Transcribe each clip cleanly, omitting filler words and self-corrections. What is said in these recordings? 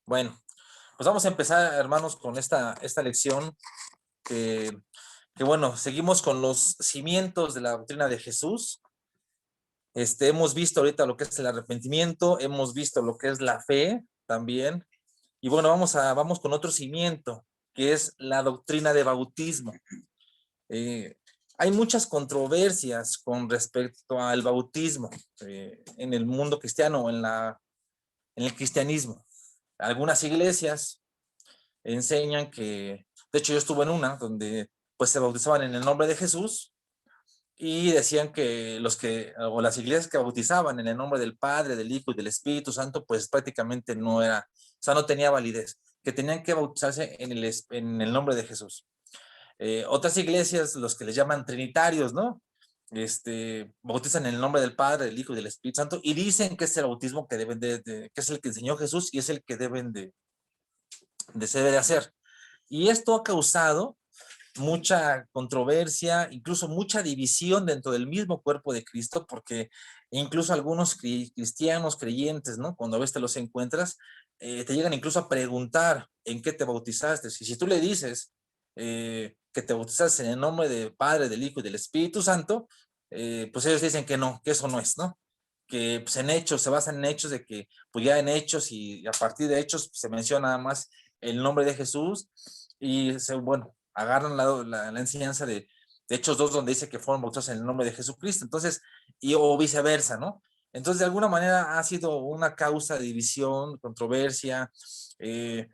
Bueno, pues vamos a empezar, hermanos, con esta lección que, bueno, seguimos con los cimientos de la doctrina de Jesús. Hemos visto ahorita lo que es el arrepentimiento, hemos visto lo que es la fe también. Y bueno, vamos con otro cimiento, que es la doctrina de bautismo. Eh, Hay muchas controversias con respecto al bautismo en el mundo cristiano, en el cristianismo. Algunas iglesias enseñan que, de hecho yo estuve en una donde pues se bautizaban en el nombre de Jesús y decían que o las iglesias que bautizaban en el nombre del Padre, del Hijo y del Espíritu Santo, pues prácticamente no era, o sea, no tenía validez, que tenían que bautizarse en el nombre de Jesús. Otras iglesias, los que les llaman trinitarios, ¿no? Bautizan en el nombre del Padre, del Hijo y del Espíritu Santo y dicen que es el bautismo que deben que es el que enseñó Jesús y es el que deben se debe de hacer. Y esto ha causado mucha controversia, incluso mucha división dentro del mismo cuerpo de Cristo, porque incluso algunos cristianos creyentes, ¿no? Cuando a veces te los encuentras, te llegan incluso a preguntar en qué te bautizaste. Y si tú le dices que te bautizaste en el nombre del Padre, del Hijo y del Espíritu Santo, pues ellos dicen que no, que eso no es, ¿no? Que pues, en hechos, se basan en hechos de que, pues ya en hechos y a partir de hechos pues, se menciona nada más el nombre de Jesús y bueno, agarran la enseñanza de Hechos 2 donde dice que fueron bautizados en el nombre de Jesucristo, entonces, o viceversa, ¿no? Entonces, de alguna manera ha sido una causa de división, controversia, eh,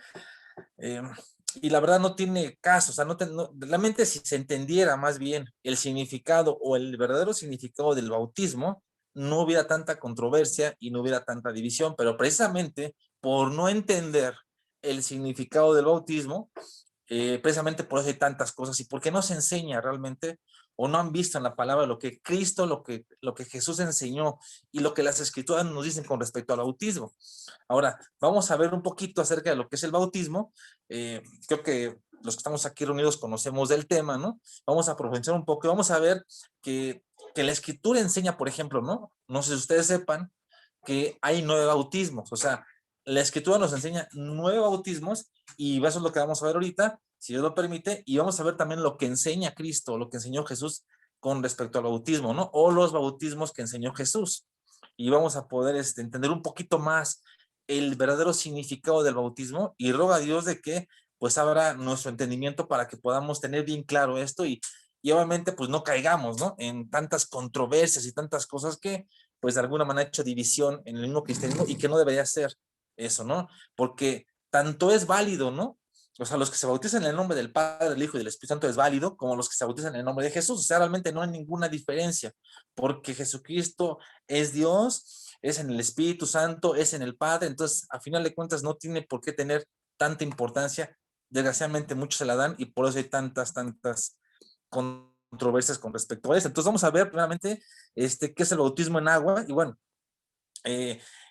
eh, y la verdad no tiene caso, o sea, realmente si se entendiera más bien el significado o el verdadero significado del bautismo, no hubiera tanta controversia y no hubiera tanta división, pero precisamente por no entender el significado del bautismo, precisamente por eso hay tantas cosas y porque no se enseña realmente o no han visto en la palabra lo que Cristo, lo que Jesús enseñó y lo que las escrituras nos dicen con respecto al bautismo. Ahora, vamos a ver un poquito acerca de lo que es el bautismo. Creo que los que estamos aquí reunidos conocemos del tema, ¿no? Vamos a profundizar un poco y vamos a ver que la escritura enseña, por ejemplo, ¿no? No sé si ustedes sepan que hay 9 bautismos, o sea, la escritura nos enseña 9 bautismos y eso es lo que vamos a ver ahorita, si Dios lo permite, y vamos a ver también lo que enseña Cristo, lo que enseñó Jesús con respecto al bautismo, ¿no? O los bautismos que enseñó Jesús. Y vamos a poder entender un poquito más el verdadero significado del bautismo y roga a Dios de que pues abra nuestro entendimiento para que podamos tener bien claro esto y obviamente pues no caigamos, ¿no? En tantas controversias y tantas cosas que pues de alguna manera ha hecho división en el mismo cristianismo y que no debería ser eso, ¿no? Porque tanto es válido, ¿no? O sea, los que se bautizan en el nombre del Padre, del Hijo y del Espíritu Santo es válido, como los que se bautizan en el nombre de Jesús. O sea, realmente no hay ninguna diferencia, porque Jesucristo es Dios, es en el Espíritu Santo, es en el Padre, entonces, a final de cuentas, no tiene por qué tener tanta importancia. Desgraciadamente, muchos se la dan y por eso hay tantas controversias con respecto a eso. Entonces, vamos a ver primeramente qué es el bautismo en agua. Y bueno,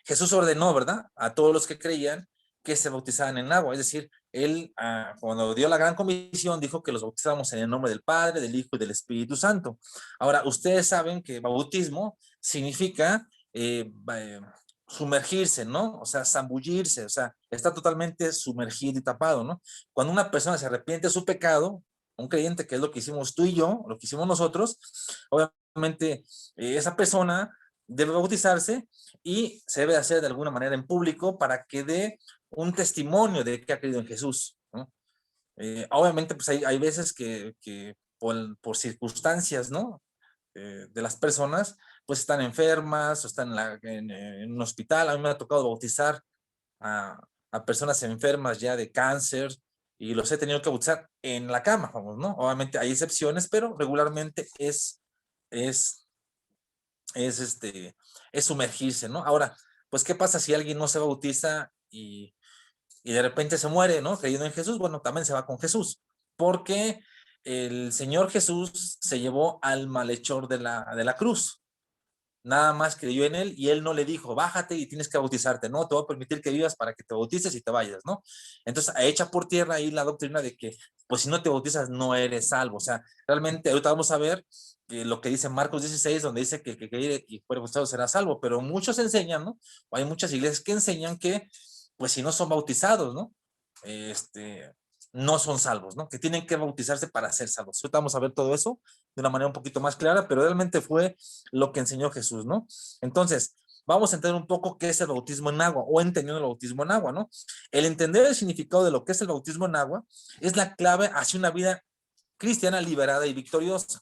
Jesús ordenó, ¿verdad?, a todos los que creían que se bautizaran en agua, es decir, él cuando dio la gran comisión dijo que los bautizáramos en el nombre del Padre, del Hijo y del Espíritu Santo. Ahora, ustedes saben que bautismo significa sumergirse, ¿no? O sea, zambullirse, o sea, está totalmente sumergido y tapado, ¿no? Cuando una persona se arrepiente de su pecado, un creyente, que es lo que hicimos tú y yo, lo que hicimos nosotros, obviamente esa persona debe bautizarse y se debe hacer de alguna manera en público para que dé un testimonio de que ha creído en Jesús, ¿no? Obviamente, pues hay veces que por circunstancias, ¿no? De las personas, pues están enfermas o están en un hospital. A mí me ha tocado bautizar a personas enfermas ya de cáncer y los he tenido que bautizar en la cama, vamos, ¿no? Obviamente hay excepciones, pero regularmente es es es sumergirse, ¿no? Ahora, pues, ¿qué pasa si alguien no se bautiza y de repente se muere, ¿no? Creyendo en Jesús, bueno, también se va con Jesús, porque el Señor Jesús se llevó al malhechor de la cruz. Nada más creyó en él y él no le dijo, bájate y tienes que bautizarte, no, te voy a permitir que vivas para que te bautices y te vayas, ¿no? Entonces, echa por tierra ahí la doctrina de que, pues si no te bautizas, no eres salvo. O sea, realmente ahorita vamos a ver lo que dice Marcos 16, donde dice que y fuera bautizado será salvo, pero muchos enseñan, ¿no? O hay muchas iglesias que enseñan que pues si no son bautizados, ¿no? No son salvos, ¿no? Que tienen que bautizarse para ser salvos. Ahorita vamos a ver todo eso de una manera un poquito más clara, pero realmente fue lo que enseñó Jesús, ¿no? Entonces, vamos a entender un poco qué es el bautismo en agua o entendiendo el bautismo en agua, ¿no? El entender el significado de lo que es el bautismo en agua es la clave hacia una vida cristiana liberada y victoriosa.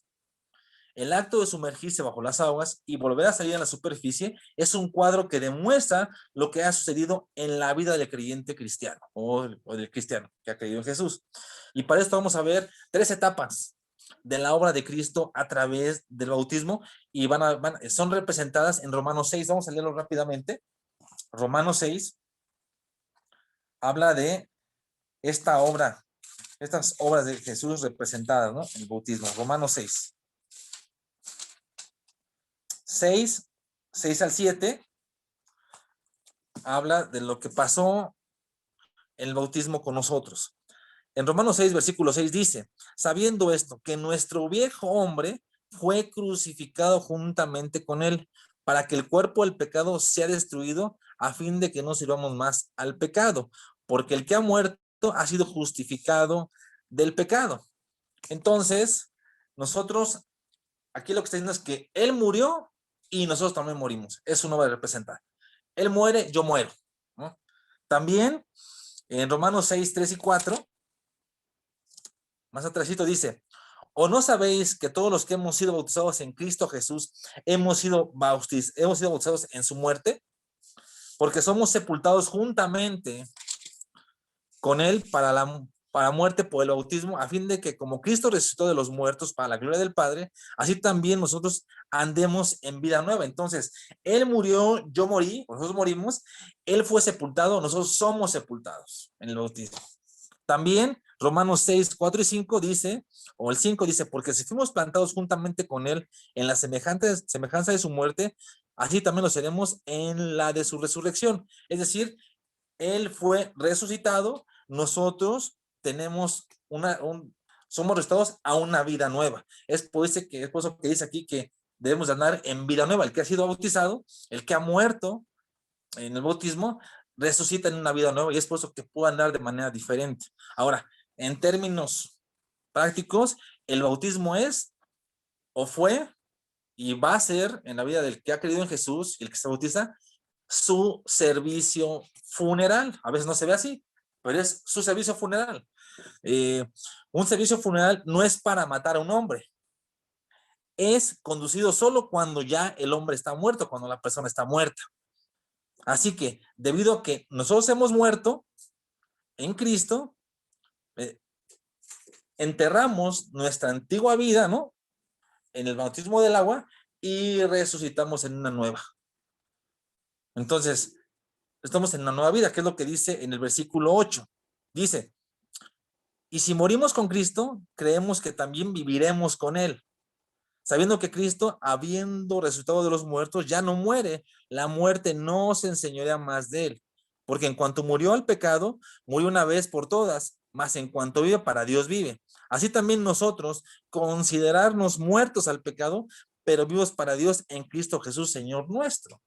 El acto de sumergirse bajo las aguas y volver a salir a la superficie es un cuadro que demuestra lo que ha sucedido en la vida del creyente cristiano o del cristiano que ha creído en Jesús. Y para esto vamos a ver 3 etapas de la obra de Cristo a través del bautismo y son representadas en Romanos 6. Vamos a leerlo rápidamente. Romanos 6 habla de esta obra, estas obras de Jesús representadas, ¿no? El bautismo. Romanos 6 al 7 habla de lo que pasó en el bautismo con nosotros. En Romanos 6, versículo 6 dice, sabiendo esto, que nuestro viejo hombre fue crucificado juntamente con él, para que el cuerpo del pecado sea destruido, a fin de que no sirvamos más al pecado, porque el que ha muerto ha sido justificado del pecado. Entonces, nosotros, aquí lo que está diciendo es que él murió y nosotros también morimos. Eso no va a representar. Él muere, yo muero, ¿no? También en Romanos 6, 3 y 4, más atrásito dice, ¿o no sabéis que todos los que hemos sido bautizados en Cristo Jesús hemos sido bautizados en su muerte? Porque somos sepultados juntamente con él para muerte por el bautismo, a fin de que como Cristo resucitó de los muertos para la gloria del Padre, así también nosotros andemos en vida nueva. Entonces, él murió, yo morí, nosotros morimos, él fue sepultado, nosotros somos sepultados en el bautismo. También Romanos 6, 4 y 5 dice, o el 5 dice, porque si fuimos plantados juntamente con él en la semejanza de su muerte, así también lo seremos en la de su resurrección. Es decir, él fue resucitado, nosotros tenemos somos resucitados a una vida nueva. Es por eso que dice aquí que debemos de andar en vida nueva. El que ha sido bautizado, el que ha muerto en el bautismo, resucita en una vida nueva y es por eso que puede andar de manera diferente. Ahora, en términos prácticos, el bautismo es o fue y va a ser en la vida del que ha creído en Jesús y el que se bautiza su servicio funeral. A veces no se ve así, pero es su servicio funeral. Un servicio funeral no es para matar a un hombre, es conducido solo cuando ya el hombre está muerto, cuando la persona está muerta. Así que, debido a que nosotros hemos muerto en Cristo, enterramos nuestra antigua vida, ¿no? En el bautismo del agua y resucitamos en una nueva. Entonces, estamos en una nueva vida, que es lo que dice en el versículo 8. Dice, y si morimos con Cristo, creemos que también viviremos con él, sabiendo que Cristo, habiendo resucitado de los muertos, ya no muere. La muerte no se enseñorea más de él, porque en cuanto murió al pecado, murió una vez por todas, mas en cuanto vive, para Dios vive. Así también nosotros, considerarnos muertos al pecado, pero vivos para Dios en Cristo Jesús, Señor nuestro.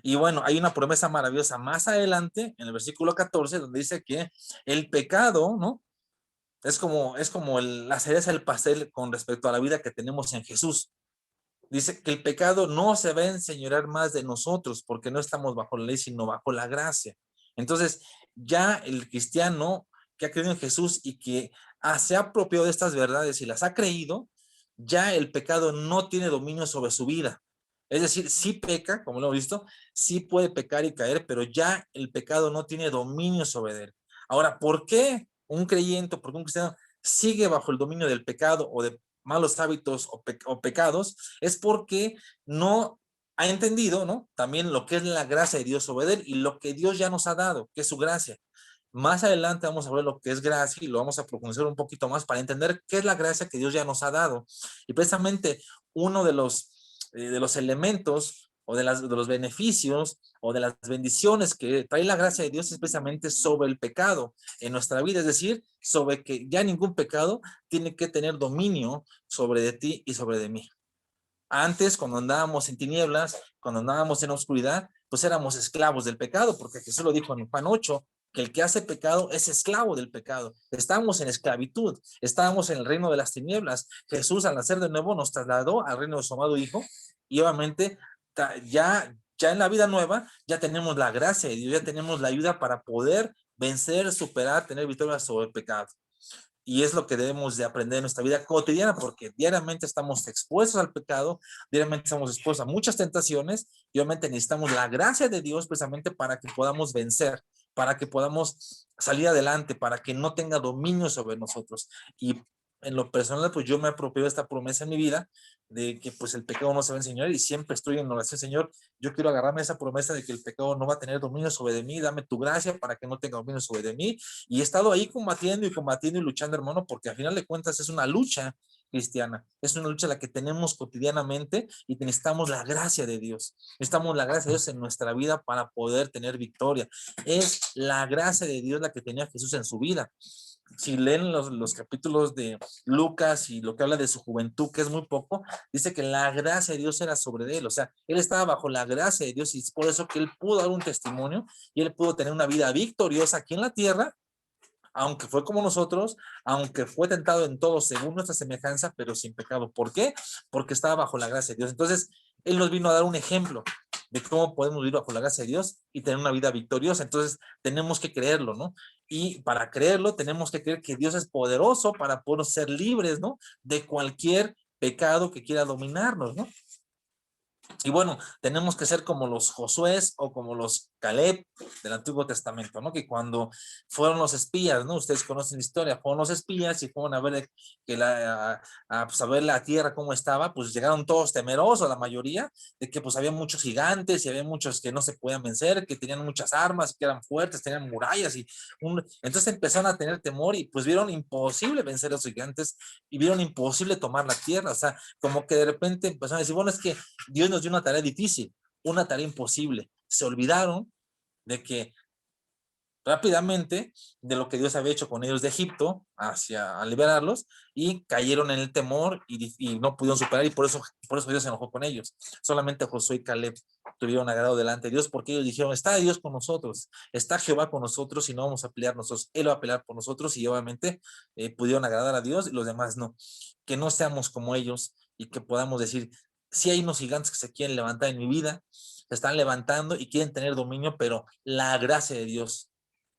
Y bueno, hay una promesa maravillosa más adelante, en el versículo 14, donde dice que el pecado, ¿no? Es como la cereza del pastel con respecto a la vida que tenemos en Jesús. Dice que el pecado no se va a enseñorear más de nosotros porque no estamos bajo la ley, sino bajo la gracia. Entonces, ya el cristiano que ha creído en Jesús y que se ha apropiado de estas verdades y las ha creído, ya el pecado no tiene dominio sobre su vida. Es decir, sí peca, como lo hemos visto, sí puede pecar y caer, pero ya el pecado no tiene dominio sobre él. Ahora, ¿por qué un creyente, por qué un cristiano sigue bajo el dominio del pecado o de malos hábitos o pecados? Es porque no ha entendido, ¿no? También lo que es la gracia de Dios sobre él y lo que Dios ya nos ha dado, que es su gracia. Más adelante vamos a ver lo que es gracia y lo vamos a profundizar un poquito más para entender qué es la gracia que Dios ya nos ha dado. Y precisamente uno de los elementos o de los beneficios o de las bendiciones que trae la gracia de Dios es precisamente sobre el pecado en nuestra vida, es decir, sobre que ya ningún pecado tiene que tener dominio sobre de ti y sobre de mí. Antes, cuando andábamos en tinieblas, cuando andábamos en oscuridad, pues éramos esclavos del pecado, porque Jesús lo dijo en Juan 8, que el que hace pecado es esclavo del pecado. Estábamos en esclavitud, estábamos en el reino de las tinieblas. Jesús, al nacer de nuevo, nos trasladó al reino de su amado Hijo, y obviamente ya en la vida nueva, ya tenemos la gracia de Dios, ya tenemos la ayuda para poder vencer, superar, tener victoria sobre el pecado. Y es lo que debemos de aprender en nuestra vida cotidiana, porque diariamente estamos expuestos al pecado, diariamente estamos expuestos a muchas tentaciones, y obviamente necesitamos la gracia de Dios precisamente para que podamos vencer, para que podamos salir adelante, para que no tenga dominio sobre nosotros. Y en lo personal, pues yo me apropio de esta promesa en mi vida, de que pues el pecado no se va a enseñar, y siempre estoy en oración: Señor, yo quiero agarrarme a esa promesa de que el pecado no va a tener dominio sobre de mí, dame tu gracia para que no tenga dominio sobre de mí. Y he estado ahí combatiendo y combatiendo y luchando, hermano, porque al final de cuentas es una lucha cristiana, es una lucha la que tenemos cotidianamente, y necesitamos la gracia de Dios, necesitamos la gracia de Dios en nuestra vida para poder tener victoria. Es la gracia de Dios la que tenía Jesús en su vida. Si leen los capítulos de Lucas y lo que habla de su juventud, que es muy poco, dice que la gracia de Dios era sobre él, o sea, él estaba bajo la gracia de Dios, y es por eso que él pudo dar un testimonio, y él pudo tener una vida victoriosa aquí en la tierra, aunque fue como nosotros, aunque fue tentado en todo según nuestra semejanza, pero sin pecado. ¿Por qué? Porque estaba bajo la gracia de Dios. Entonces, él nos vino a dar un ejemplo de cómo podemos vivir bajo la gracia de Dios y tener una vida victoriosa. Entonces, tenemos que creerlo, ¿no? Y para creerlo, tenemos que creer que Dios es poderoso para poder ser libres, ¿no? De cualquier pecado que quiera dominarnos, ¿no? Y bueno, tenemos que ser como los Josué o como los Caleb del Antiguo Testamento, ¿no? Que cuando fueron los espías, ¿no? Ustedes conocen la historia, fueron los espías y fueron a ver que pues a ver la tierra cómo estaba, pues llegaron todos temerosos, la mayoría, de que pues había muchos gigantes y había muchos que no se podían vencer, que tenían muchas armas, que eran fuertes, tenían murallas, entonces empezaron a tener temor, y pues vieron imposible vencer a los gigantes, y vieron imposible tomar la tierra. O sea, como que de repente empezaron a decir, bueno, es que Dios nos dio una tarea difícil, una tarea imposible. Se olvidaron de que rápidamente de lo que Dios había hecho con ellos de Egipto a liberarlos, y cayeron en el temor, y no pudieron superar, y por eso Dios se enojó con ellos. Solamente Josué y Caleb tuvieron agrado delante de Dios, porque ellos dijeron: está Dios con nosotros, está Jehová con nosotros, y no vamos a pelear nosotros, Él va a pelear por nosotros. Y obviamente pudieron agradar a Dios, y los demás no. Que no seamos como ellos, y que podamos decir: si hay unos gigantes que se quieren levantar en mi vida, se están levantando y quieren tener dominio, pero la gracia de Dios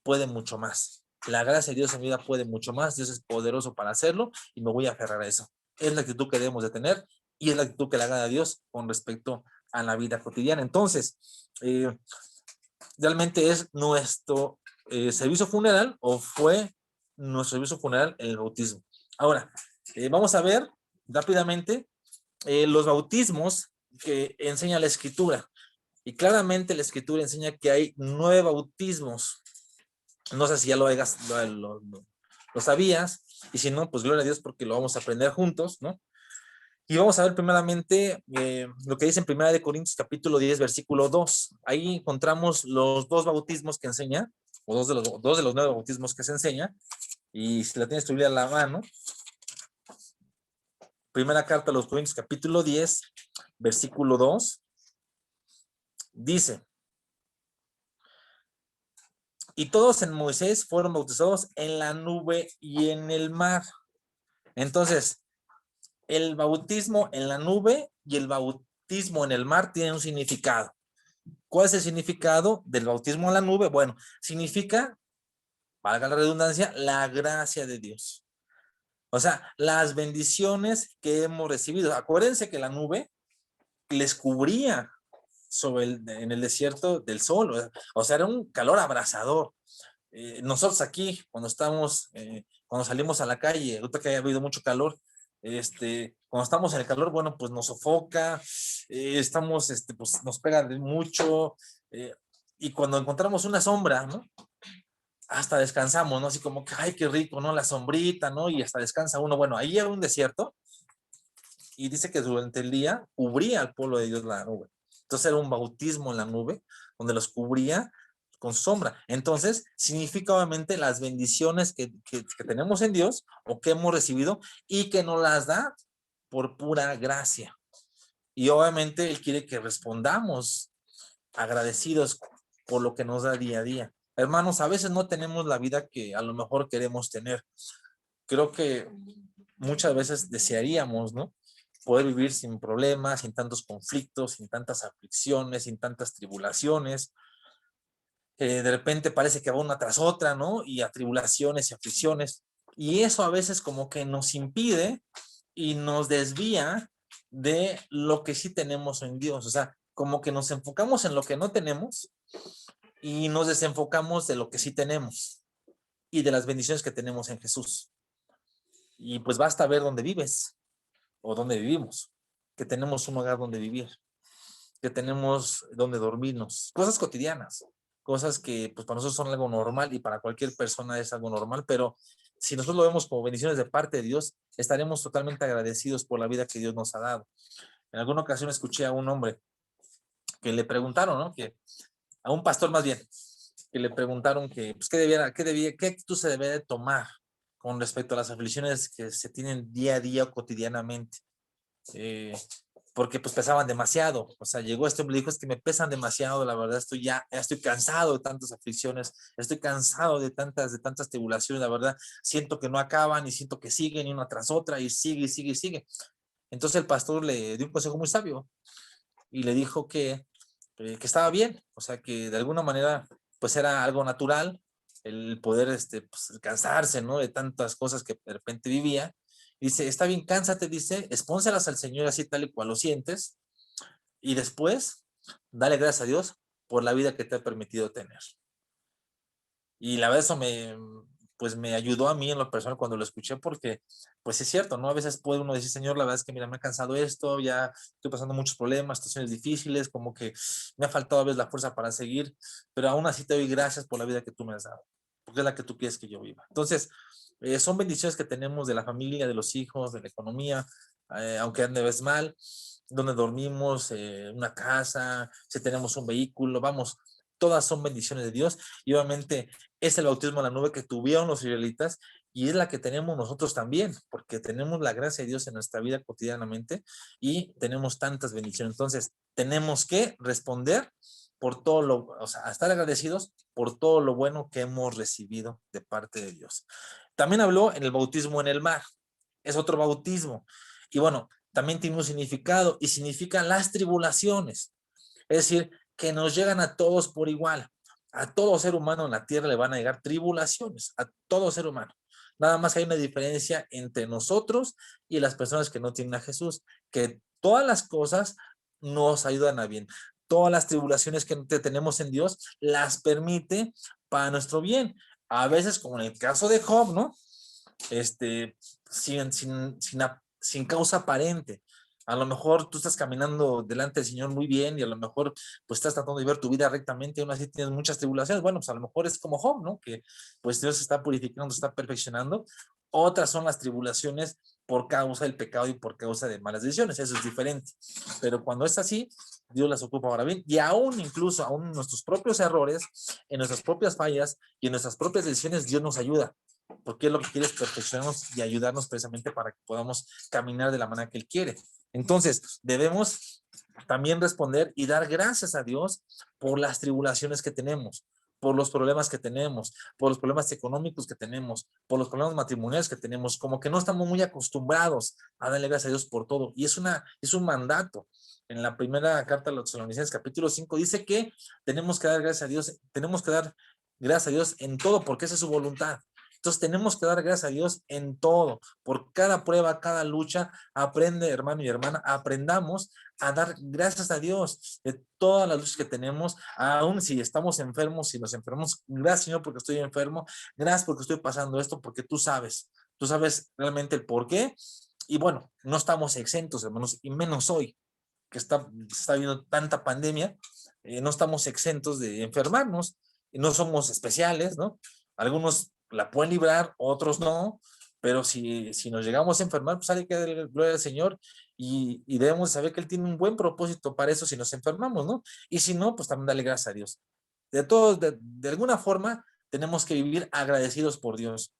puede mucho más. La gracia de Dios en mi vida puede mucho más. Dios es poderoso para hacerlo, y me voy a aferrar a eso. Es la actitud que debemos de tener, y es la actitud que le agrada a Dios con respecto a la vida cotidiana. Entonces, realmente es nuestro servicio funeral, o fue nuestro servicio funeral el bautismo. Ahora, vamos a ver rápidamente los bautismos que enseña la Escritura. Y claramente la Escritura enseña que hay 9 bautismos. No sé si ya lo sabías, y si no, pues gloria a Dios, porque lo vamos a aprender juntos, ¿no? Y vamos a ver primeramente lo que dice en 1 Corintios capítulo 10, versículo 2. Ahí encontramos los 2 bautismos que enseña, o dos de los 9 bautismos que se enseña. Y si la tienes tu Biblia a la mano, primera carta a los Corintios capítulo 10, versículo 2, dice: y todos en Moisés fueron bautizados en la nube y en el mar. Entonces, el bautismo en la nube y el bautismo en el mar tienen un significado. ¿Cuál es el significado del bautismo en la nube? Bueno, significa, valga la redundancia, la gracia de Dios. O sea, las bendiciones que hemos recibido. Acuérdense que la nube les cubría en el desierto del sol. O sea, era un calor abrasador. Nosotros aquí, cuando salimos a la calle, ahorita que haya habido mucho calor, cuando estamos en el calor, bueno, pues nos sofoca, pues nos pega de mucho, y cuando encontramos una sombra, ¿no? Hasta descansamos, ¿no? Así como que, ay, qué rico, ¿no? La sombrita, ¿no? Y hasta descansa uno. Bueno, ahí era un desierto, y dice que durante el día cubría al pueblo de Dios la nube. Entonces era un bautismo en la nube, donde los cubría con sombra. Entonces, significa obviamente las bendiciones que tenemos en Dios, o que hemos recibido, y que nos las da por pura gracia. Y obviamente Él quiere que respondamos agradecidos por lo que nos da día a día. Hermanos, a veces no tenemos la vida que a lo mejor queremos tener. Creo que muchas veces desearíamos, ¿no? Poder vivir sin problemas, sin tantos conflictos, sin tantas aflicciones, sin tantas tribulaciones. De repente parece que va una tras otra, ¿no? Y a tribulaciones y aflicciones. Y eso a veces como que nos impide y nos desvía de lo que sí tenemos en Dios. O sea, como que nos enfocamos en lo que no tenemos y nos desenfocamos de lo que sí tenemos y de las bendiciones que tenemos en Jesús. Y pues basta ver dónde vives o dónde vivimos, que tenemos un hogar donde vivir, que tenemos donde dormirnos, cosas cotidianas, cosas que pues para nosotros son algo normal y para cualquier persona es algo normal, pero si nosotros lo vemos como bendiciones de parte de Dios, estaremos totalmente agradecidos por la vida que Dios nos ha dado. En alguna ocasión escuché a un hombre que le preguntaron, ¿no? Que a un pastor más bien, que le preguntaron que, pues, qué actitud se debe de tomar con respecto a las aflicciones que se tienen día a día o cotidianamente. Eh, Porque pues pesaban demasiado. O sea, llegó este hombre y dijo, es que me pesan demasiado, la verdad ya estoy cansado de tantas aflicciones, estoy cansado de tantas tribulaciones, la verdad, siento que no acaban y siento que siguen y una tras otra y sigue y sigue y sigue. Entonces el pastor le dio un consejo muy sabio y le dijo que estaba bien, o sea, que de alguna manera pues era algo natural el poder pues, cansarse, ¿no? De tantas cosas que de repente vivía. Dice, está bien, cánsate, dice, expónselas al Señor así tal y cual lo sientes, y después, dale gracias a Dios por la vida que te ha permitido tener. Y la verdad eso pues me ayudó a mí en lo personal cuando lo escuché porque, pues es cierto, ¿no? A veces puede uno decir, Señor, la verdad es que mira, me ha cansado esto, ya estoy pasando muchos problemas, situaciones difíciles, como que me ha faltado a veces la fuerza para seguir, pero aún así te doy gracias por la vida que tú me has dado, porque es la que tú quieres que yo viva. Entonces, son bendiciones que tenemos de la familia, de los hijos, de la economía, aunque ande vez mal, donde dormimos, una casa, si tenemos un vehículo, vamos, todas son bendiciones de Dios y obviamente es el bautismo en la nube que tuvieron los israelitas y es la que tenemos nosotros también, porque tenemos la gracia de Dios en nuestra vida cotidianamente y tenemos tantas bendiciones. Entonces, tenemos que responder por todo o sea, estar agradecidos por todo lo bueno que hemos recibido de parte de Dios. También habló en el bautismo en el mar, es otro bautismo. Y bueno, también tiene un significado y significa las tribulaciones. Es decir, que nos llegan a todos por igual. A todo ser humano en la tierra le van a llegar tribulaciones, a todo ser humano. Nada más hay una diferencia entre nosotros y las personas que no tienen a Jesús, que todas las cosas nos ayudan a bien. Todas las tribulaciones que tenemos en Dios las permite para nuestro bien. A veces, como en el caso de Job, ¿no? Sin, sin, sin, sin causa aparente. A lo mejor tú estás caminando delante del Señor muy bien y a lo mejor pues estás tratando de ver tu vida rectamente y aún así tienes muchas tribulaciones. Bueno, pues a lo mejor es como Job, ¿no? Que pues Dios está purificando, está perfeccionando. Otras son las tribulaciones por causa del pecado y por causa de malas decisiones. Eso es diferente. Pero cuando es así, Dios las ocupa para bien. Y aún incluso, aún en nuestros propios errores, en nuestras propias fallas y en nuestras propias decisiones, Dios nos ayuda porque Él lo que quiere es perfeccionarnos y ayudarnos precisamente para que podamos caminar de la manera que Él quiere. Entonces, debemos también responder y dar gracias a Dios por las tribulaciones que tenemos, por los problemas que tenemos, por los problemas económicos que tenemos, por los problemas matrimoniales que tenemos, como que no estamos muy acostumbrados a darle gracias a Dios por todo. Y es un mandato. En la primera carta a los Tesalonicenses, capítulo 5, dice que tenemos que dar gracias a Dios, tenemos que dar gracias a Dios en todo, porque esa es su voluntad. Entonces tenemos que dar gracias a Dios en todo, por cada prueba, cada lucha. Aprende, hermano y hermana, aprendamos a dar gracias a Dios de todas las luchas que tenemos, aún si estamos enfermos, si nos enfermamos. Gracias, Señor, porque estoy enfermo. Gracias porque estoy pasando esto, porque tú sabes realmente el por qué. Y bueno, no estamos exentos, hermanos, y menos hoy que está habiendo tanta pandemia, no estamos exentos de enfermarnos, y no somos especiales, ¿no? Algunos la pueden librar, otros no, pero si nos llegamos a enfermar, pues hay que darle gloria al Señor y debemos saber que Él tiene un buen propósito para eso si nos enfermamos, ¿no? Y si no, pues también darle gracias a Dios. De alguna forma, tenemos que vivir agradecidos por Dios.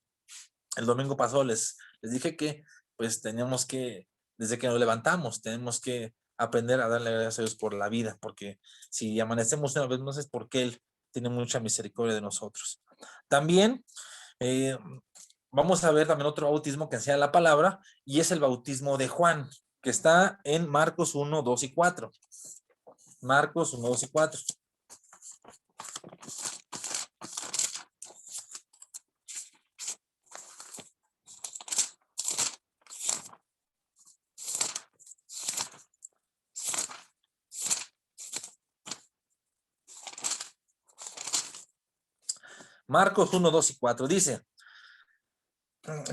El domingo pasado les dije que, pues, desde que nos levantamos, tenemos que aprender a darle gracias a Dios por la vida, porque si amanecemos una vez más es porque Él tiene mucha misericordia de nosotros. También eh, vamos a ver también otro bautismo que enseña la palabra, y es el bautismo de Juan, que está en Marcos 1, 2 y 4. Marcos 1, 2 y 4. Marcos 1, 2 y 4 dice,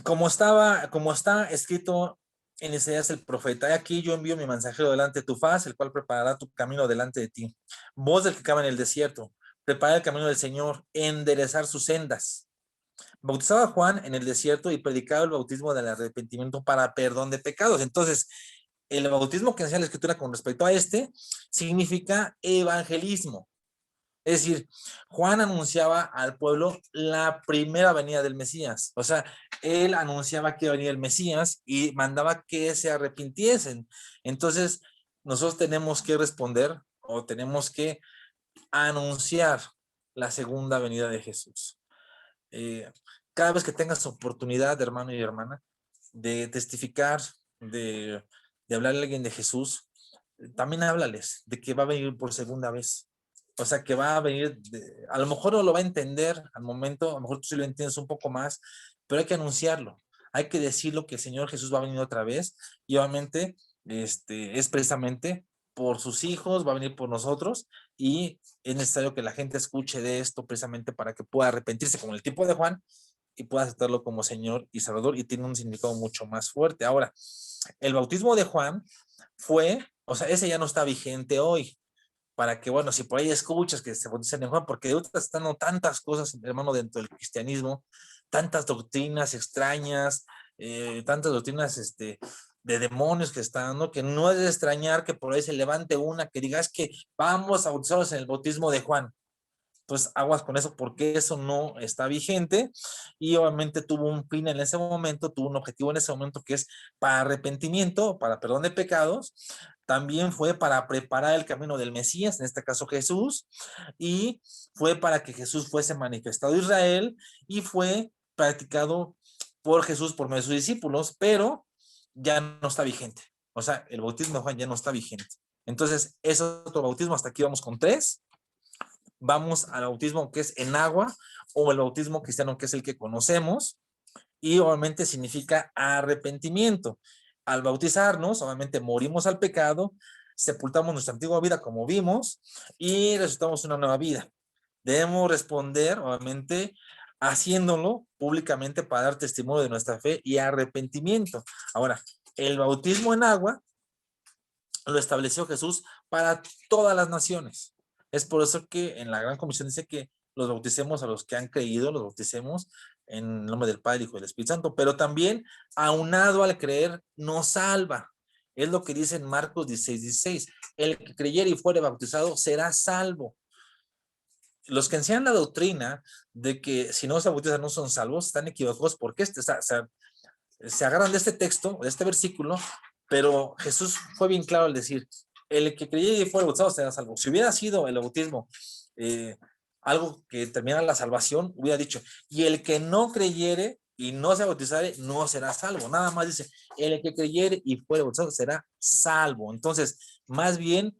como está escrito en Isaías el profeta, aquí yo envío mi mensajero delante de tu faz, el cual preparará tu camino delante de ti. Voz del que cabe en el desierto, prepara el camino del Señor, enderezar sus sendas. Bautizaba Juan en el desierto y predicaba el bautismo del arrepentimiento para perdón de pecados. Entonces, el bautismo que enseña la Escritura con respecto a este significa evangelismo. Es decir, Juan anunciaba al pueblo la primera venida del Mesías. O sea, él anunciaba que venía el Mesías y mandaba que se arrepintiesen. Entonces, nosotros tenemos que responder o tenemos que anunciar la segunda venida de Jesús. Eh, Cada vez que tengas oportunidad, hermano y hermana, de testificar, de, de hablarle a alguien de Jesús, también háblales de que va a venir por segunda vez. O sea, que va a venir, a lo mejor no lo va a entender al momento, a lo mejor tú sí lo entiendes un poco más, pero hay que anunciarlo. Hay que decirlo que el Señor Jesús va a venir otra vez, y obviamente es precisamente por sus hijos, va a venir por nosotros, y es necesario que la gente escuche de esto precisamente para que pueda arrepentirse, como el tiempo de Juan, y pueda aceptarlo como Señor y Salvador, y tiene un significado mucho más fuerte. Ahora, el bautismo de Juan fue, o sea, ese ya no está vigente hoy, para que, bueno, si por ahí escuchas que se bautizan en Juan, porque de ahorita están tantas cosas, hermano, dentro del cristianismo, tantas doctrinas extrañas, tantas doctrinas de demonios que están, ¿no? Que no es de extrañar que por ahí se levante una que diga, es que vamos a bautizarlos en el bautismo de Juan. Pues aguas con eso, porque eso no está vigente, y obviamente tuvo un fin en ese momento, tuvo un objetivo en ese momento, que es para arrepentimiento, para perdón de pecados. También fue para preparar el camino del Mesías, en este caso Jesús, y fue para que Jesús fuese manifestado a Israel, y fue practicado por Jesús por medio de sus discípulos, pero ya no está vigente. O sea, el bautismo de Juan ya no está vigente. Entonces, es otro bautismo. Hasta aquí vamos con 3. Vamos al bautismo que es en agua, o el bautismo cristiano, que es el que conocemos, y obviamente significa arrepentimiento. Al bautizarnos, obviamente morimos al pecado, sepultamos nuestra antigua vida como vimos, y resucitamos una nueva vida. Debemos responder, obviamente, haciéndolo públicamente para dar testimonio de nuestra fe y arrepentimiento. Ahora, el bautismo en agua lo estableció Jesús para todas las naciones. Es por eso que en la Gran Comisión dice que los bauticemos a los que han creído, los bauticemos en el nombre del Padre, Hijo y del Espíritu Santo, pero también aunado al creer nos salva. Es lo que dice en Marcos 16, 16. El que creyere y fuere bautizado será salvo. Los que enseñan la doctrina de que si no se bautizan no son salvos, están equivocados, porque se agarran de este texto, de este versículo, pero Jesús fue bien claro al decir, el que creyere y fuera bautizado será salvo. Si hubiera sido el bautismo algo que terminara la salvación, hubiera dicho, y el que no creyere y no se bautizare, no será salvo. Nada más dice, el que creyere y fuera bautizado será salvo. Entonces, más bien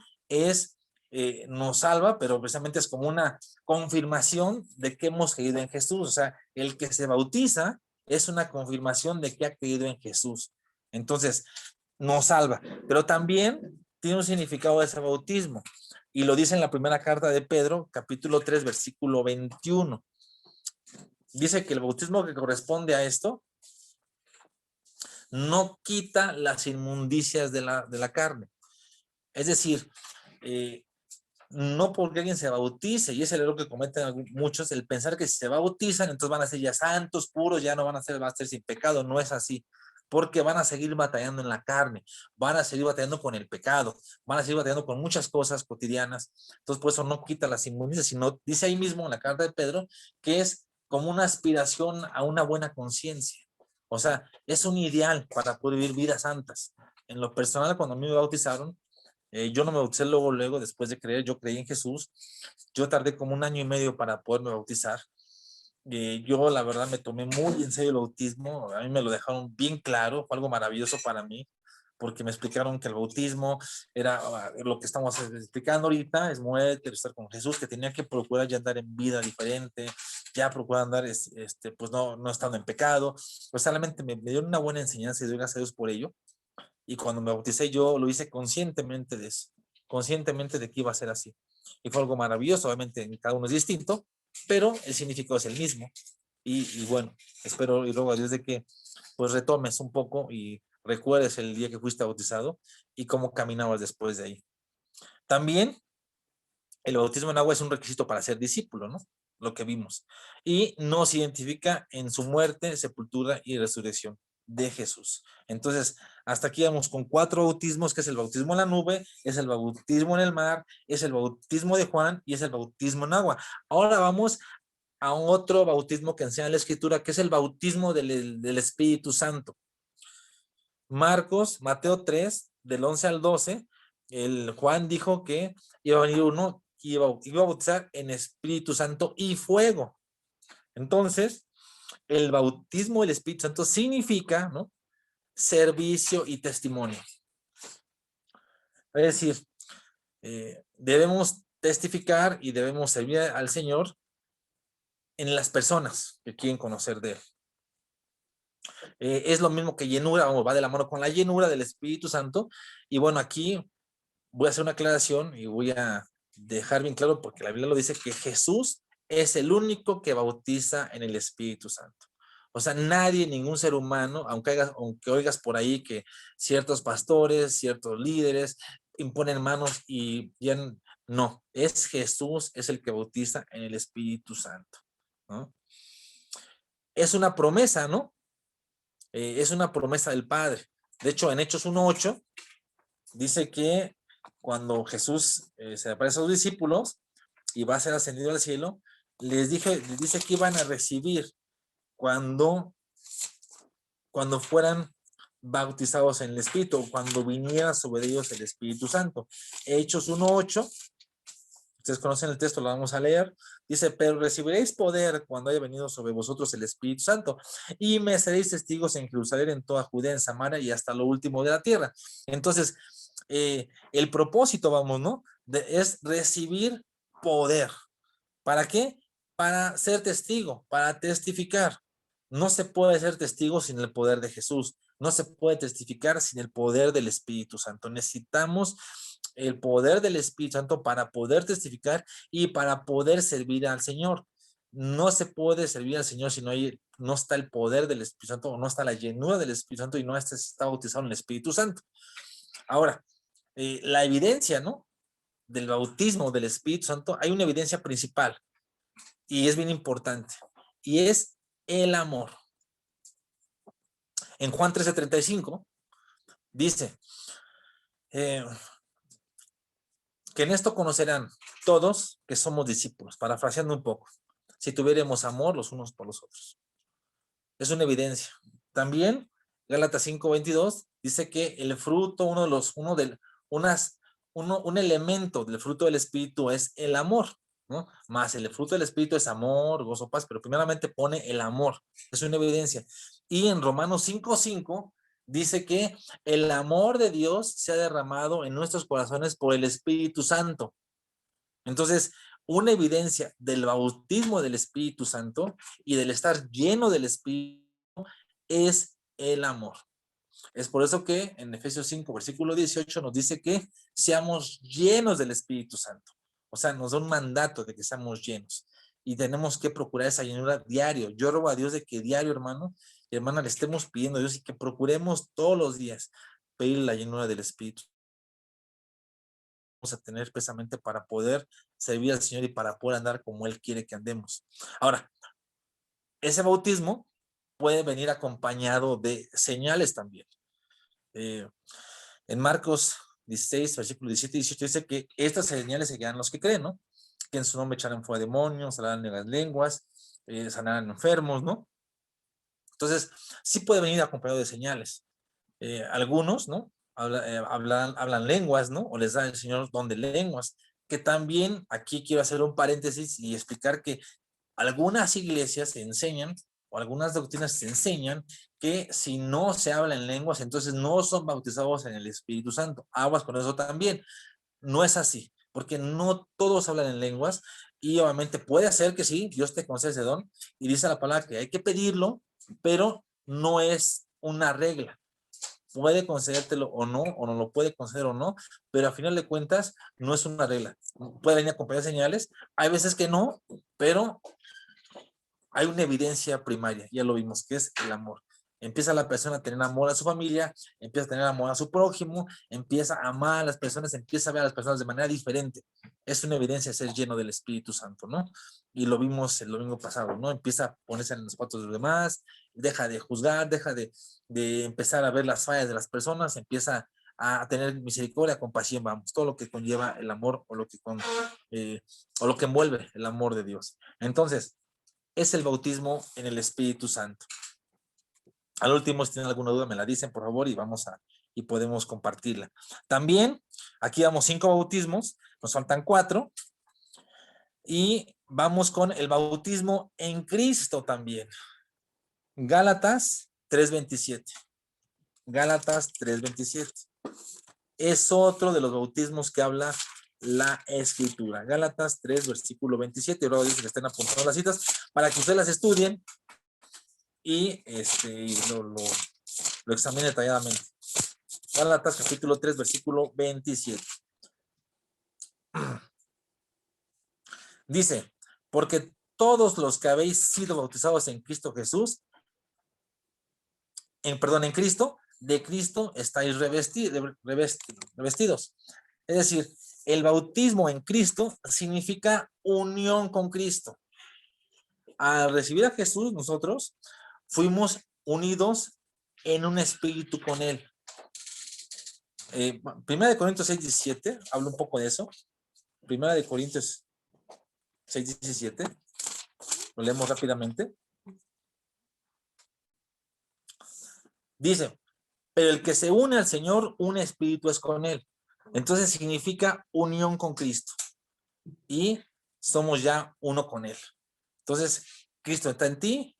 nos salva, pero precisamente es como una confirmación de que hemos creído en Jesús. O sea, el que se bautiza es una confirmación de que ha creído en Jesús. Entonces, nos salva, pero también tiene un significado ese bautismo, y lo dice en la primera carta de Pedro, capítulo 3, versículo 21. Dice que el bautismo que corresponde a esto no quita las inmundicias de la carne. Es decir, no porque alguien se bautice, y es el error que cometen muchos, el pensar que si se bautizan, entonces van a ser ya santos, puros, ya no van a ser sin pecado. No es así, porque van a seguir batallando en la carne, van a seguir batallando con el pecado, van a seguir batallando con muchas cosas cotidianas. Entonces, por eso no quita las inmundicias, sino dice ahí mismo en la carta de Pedro que es como una aspiración a una buena conciencia. O sea, es un ideal para poder vivir vidas santas. En lo personal, cuando a mí me bautizaron, Yo no me bauticé luego, después de creer, yo creí en Jesús. Yo tardé como 1 año y medio para poderme bautizar. Yo la verdad me tomé muy en serio el bautismo, a mí me lo dejaron bien claro, fue algo maravilloso para mí, porque me explicaron que el bautismo era lo que estamos explicando ahorita, es muerte, estar con Jesús, que tenía que procurar ya andar en vida diferente, ya procurar andar, pues no estando en pecado, pues solamente me dieron una buena enseñanza y doy gracias a Dios por ello, y cuando me bauticé yo lo hice conscientemente de eso, conscientemente de que iba a ser así, y fue algo maravilloso, obviamente cada uno es distinto, pero el significado es el mismo. Y bueno, espero y ruego a Dios de que pues retomes un poco y recuerdes el día que fuiste bautizado y cómo caminabas después de ahí. También el bautismo en agua es un requisito para ser discípulo, ¿no? Lo que vimos. Y nos identifica en su muerte, sepultura y resurrección de Jesús. Entonces, hasta aquí vamos con 4 bautismos, que es el bautismo en la nube, es el bautismo en el mar, es el bautismo de Juan y es el bautismo en agua. Ahora vamos a otro bautismo que enseña la Escritura, que es el bautismo del Espíritu Santo. Mateo 3, del 11 al 12, el Juan dijo que iba a venir uno que iba a bautizar en Espíritu Santo y fuego. Entonces, el bautismo del Espíritu Santo significa, ¿no?, servicio y testimonio. Es decir, debemos testificar y debemos servir al Señor en las personas que quieren conocer de Él. Es lo mismo que llenura, o va de la mano con la llenura del Espíritu Santo. Y bueno, aquí voy a hacer una aclaración y voy a dejar bien claro, porque la Biblia lo dice, que Jesús es el único que bautiza en el Espíritu Santo. O sea, nadie, ningún ser humano, aunque oigas por ahí que ciertos pastores, ciertos líderes imponen manos y ya no, es Jesús, es el que bautiza en el Espíritu Santo, ¿no? Es una promesa, ¿no? Es una promesa del Padre. De hecho, en Hechos 1:8 dice que cuando Jesús se aparece a sus discípulos y va a ser ascendido al cielo, les dice que iban a recibir cuando fueran bautizados en el Espíritu, cuando viniera sobre ellos el Espíritu Santo. Hechos 1:8, ustedes conocen el texto, lo vamos a leer. Dice, pero recibiréis poder cuando haya venido sobre vosotros el Espíritu Santo, y me seréis testigos en Jerusalén, en toda Judea, en Samaria y hasta lo último de la tierra. Entonces, el propósito, vamos, ¿no?, es recibir poder. ¿Para qué? Para ser testigo, para testificar. No se puede ser testigo sin el poder de Jesús. No se puede testificar sin el poder del Espíritu Santo. Necesitamos el poder del Espíritu Santo para poder testificar y para poder servir al Señor. No se puede servir al Señor si no está el poder del Espíritu Santo, o no está la llenura del Espíritu Santo y no está bautizado en el Espíritu Santo. Ahora, la evidencia, ¿no?, del bautismo del Espíritu Santo, hay una evidencia principal y es bien importante, y es el amor. En Juan 13:35 dice que en esto conocerán todos que somos discípulos, parafraseando un poco, si tuviéramos amor los unos por los otros. Es una evidencia. También Gálatas 5:22 dice que el fruto, un elemento del fruto del Espíritu es el amor, ¿no? Más el fruto del Espíritu es amor, gozo, paz, pero primeramente pone el amor. Es una evidencia. Y en Romanos 5:5 dice que el amor de Dios se ha derramado en nuestros corazones por el Espíritu Santo. Entonces, una evidencia del bautismo del Espíritu Santo y del estar lleno del Espíritu es el amor. Es por eso que en Efesios 5, versículo 18 nos dice que seamos llenos del Espíritu Santo. O sea, nos da un mandato de que seamos llenos. Y tenemos que procurar esa llenura diario. Yo robo a Dios de que diario, hermano y hermana, le estemos pidiendo a Dios y que procuremos todos los días pedir la llenura del Espíritu. Vamos a tener precisamente para poder servir al Señor y para poder andar como Él quiere que andemos. Ahora, ese bautismo puede venir acompañado de señales también. En Marcos 16, versículo 17 y 18 dice que estas señales seguirán los que creen, ¿no? Que en su nombre echarán fuera demonios, hablarán en las lenguas, sanarán enfermos, ¿no? Entonces, sí puede venir acompañado de señales. Algunos, ¿no?, hablan lenguas, ¿no? O les da el Señor don de lenguas, que también aquí quiero hacer un paréntesis y explicar que algunas iglesias enseñan, o algunas doctrinas se enseñan, que si no se habla en lenguas, entonces no son bautizados en el Espíritu Santo. Aguas con eso también. No es así, porque no todos hablan en lenguas, y obviamente puede ser que sí, Dios te concede ese don, y dice la palabra que hay que pedirlo, pero no es una regla. Puede concedértelo o no lo puede conceder o no, pero a final de cuentas no es una regla. Puede venir acompañar señales, hay veces que no, pero hay una evidencia primaria, ya lo vimos, que es el amor. Empieza la persona a tener amor a su familia, empieza a tener amor a su prójimo, empieza a amar a las personas, empieza a ver a las personas de manera diferente. Es una evidencia de ser lleno del Espíritu Santo, ¿no? Y lo vimos el domingo pasado, ¿no? Empieza a ponerse en los zapatos de los demás, deja de juzgar, deja de empezar a ver las fallas de las personas, empieza a tener misericordia, compasión, vamos, todo lo que conlleva el amor o lo que envuelve el amor de Dios. Entonces, es el bautismo en el Espíritu Santo. Al último, si tienen alguna duda, me la dicen, por favor, y podemos compartirla. También, aquí damos 5 bautismos, nos faltan 4, y vamos con el bautismo en Cristo también. Gálatas 3:27. Gálatas 3:27. Es otro de los bautismos que habla la Escritura. Gálatas 3, versículo 27. Luego dice que estén apuntando las citas para que ustedes las estudien y lo examine detalladamente. Gálatas capítulo 3, versículo 27. Dice, porque todos los que habéis sido bautizados en Cristo Jesús, en Cristo, de Cristo estáis revestidos. Es decir, el bautismo en Cristo significa unión con Cristo. Al recibir a Jesús, nosotros fuimos unidos en un espíritu con Él. Primera de Corintios 6:17, habla un poco de eso. Primera de Corintios 6:17, lo leemos rápidamente. Dice, pero el que se une al Señor, un espíritu es con Él. Entonces significa unión con Cristo. Y somos ya uno con Él. Entonces, Cristo está en ti,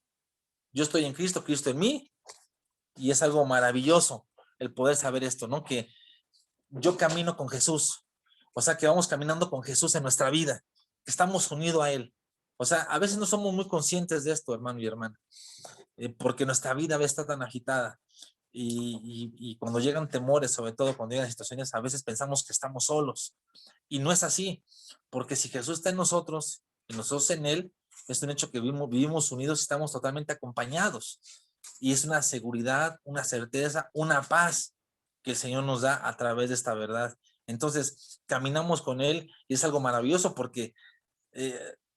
yo estoy en Cristo, Cristo en mí, y es algo maravilloso el poder saber esto, ¿no? Que yo camino con Jesús, o sea, que vamos caminando con Jesús en nuestra vida, que estamos unidos a Él. O sea, a veces no somos muy conscientes de esto, hermano y hermana, porque nuestra vida está tan agitada. Y cuando llegan temores, sobre todo cuando llegan situaciones, a veces pensamos que estamos solos. Y no es así, porque si Jesús está en nosotros y nosotros en Él, es un hecho que vivimos unidos y estamos totalmente acompañados. Y es una seguridad, una certeza, una paz que el Señor nos da a través de esta verdad. Entonces, caminamos con Él y es algo maravilloso porque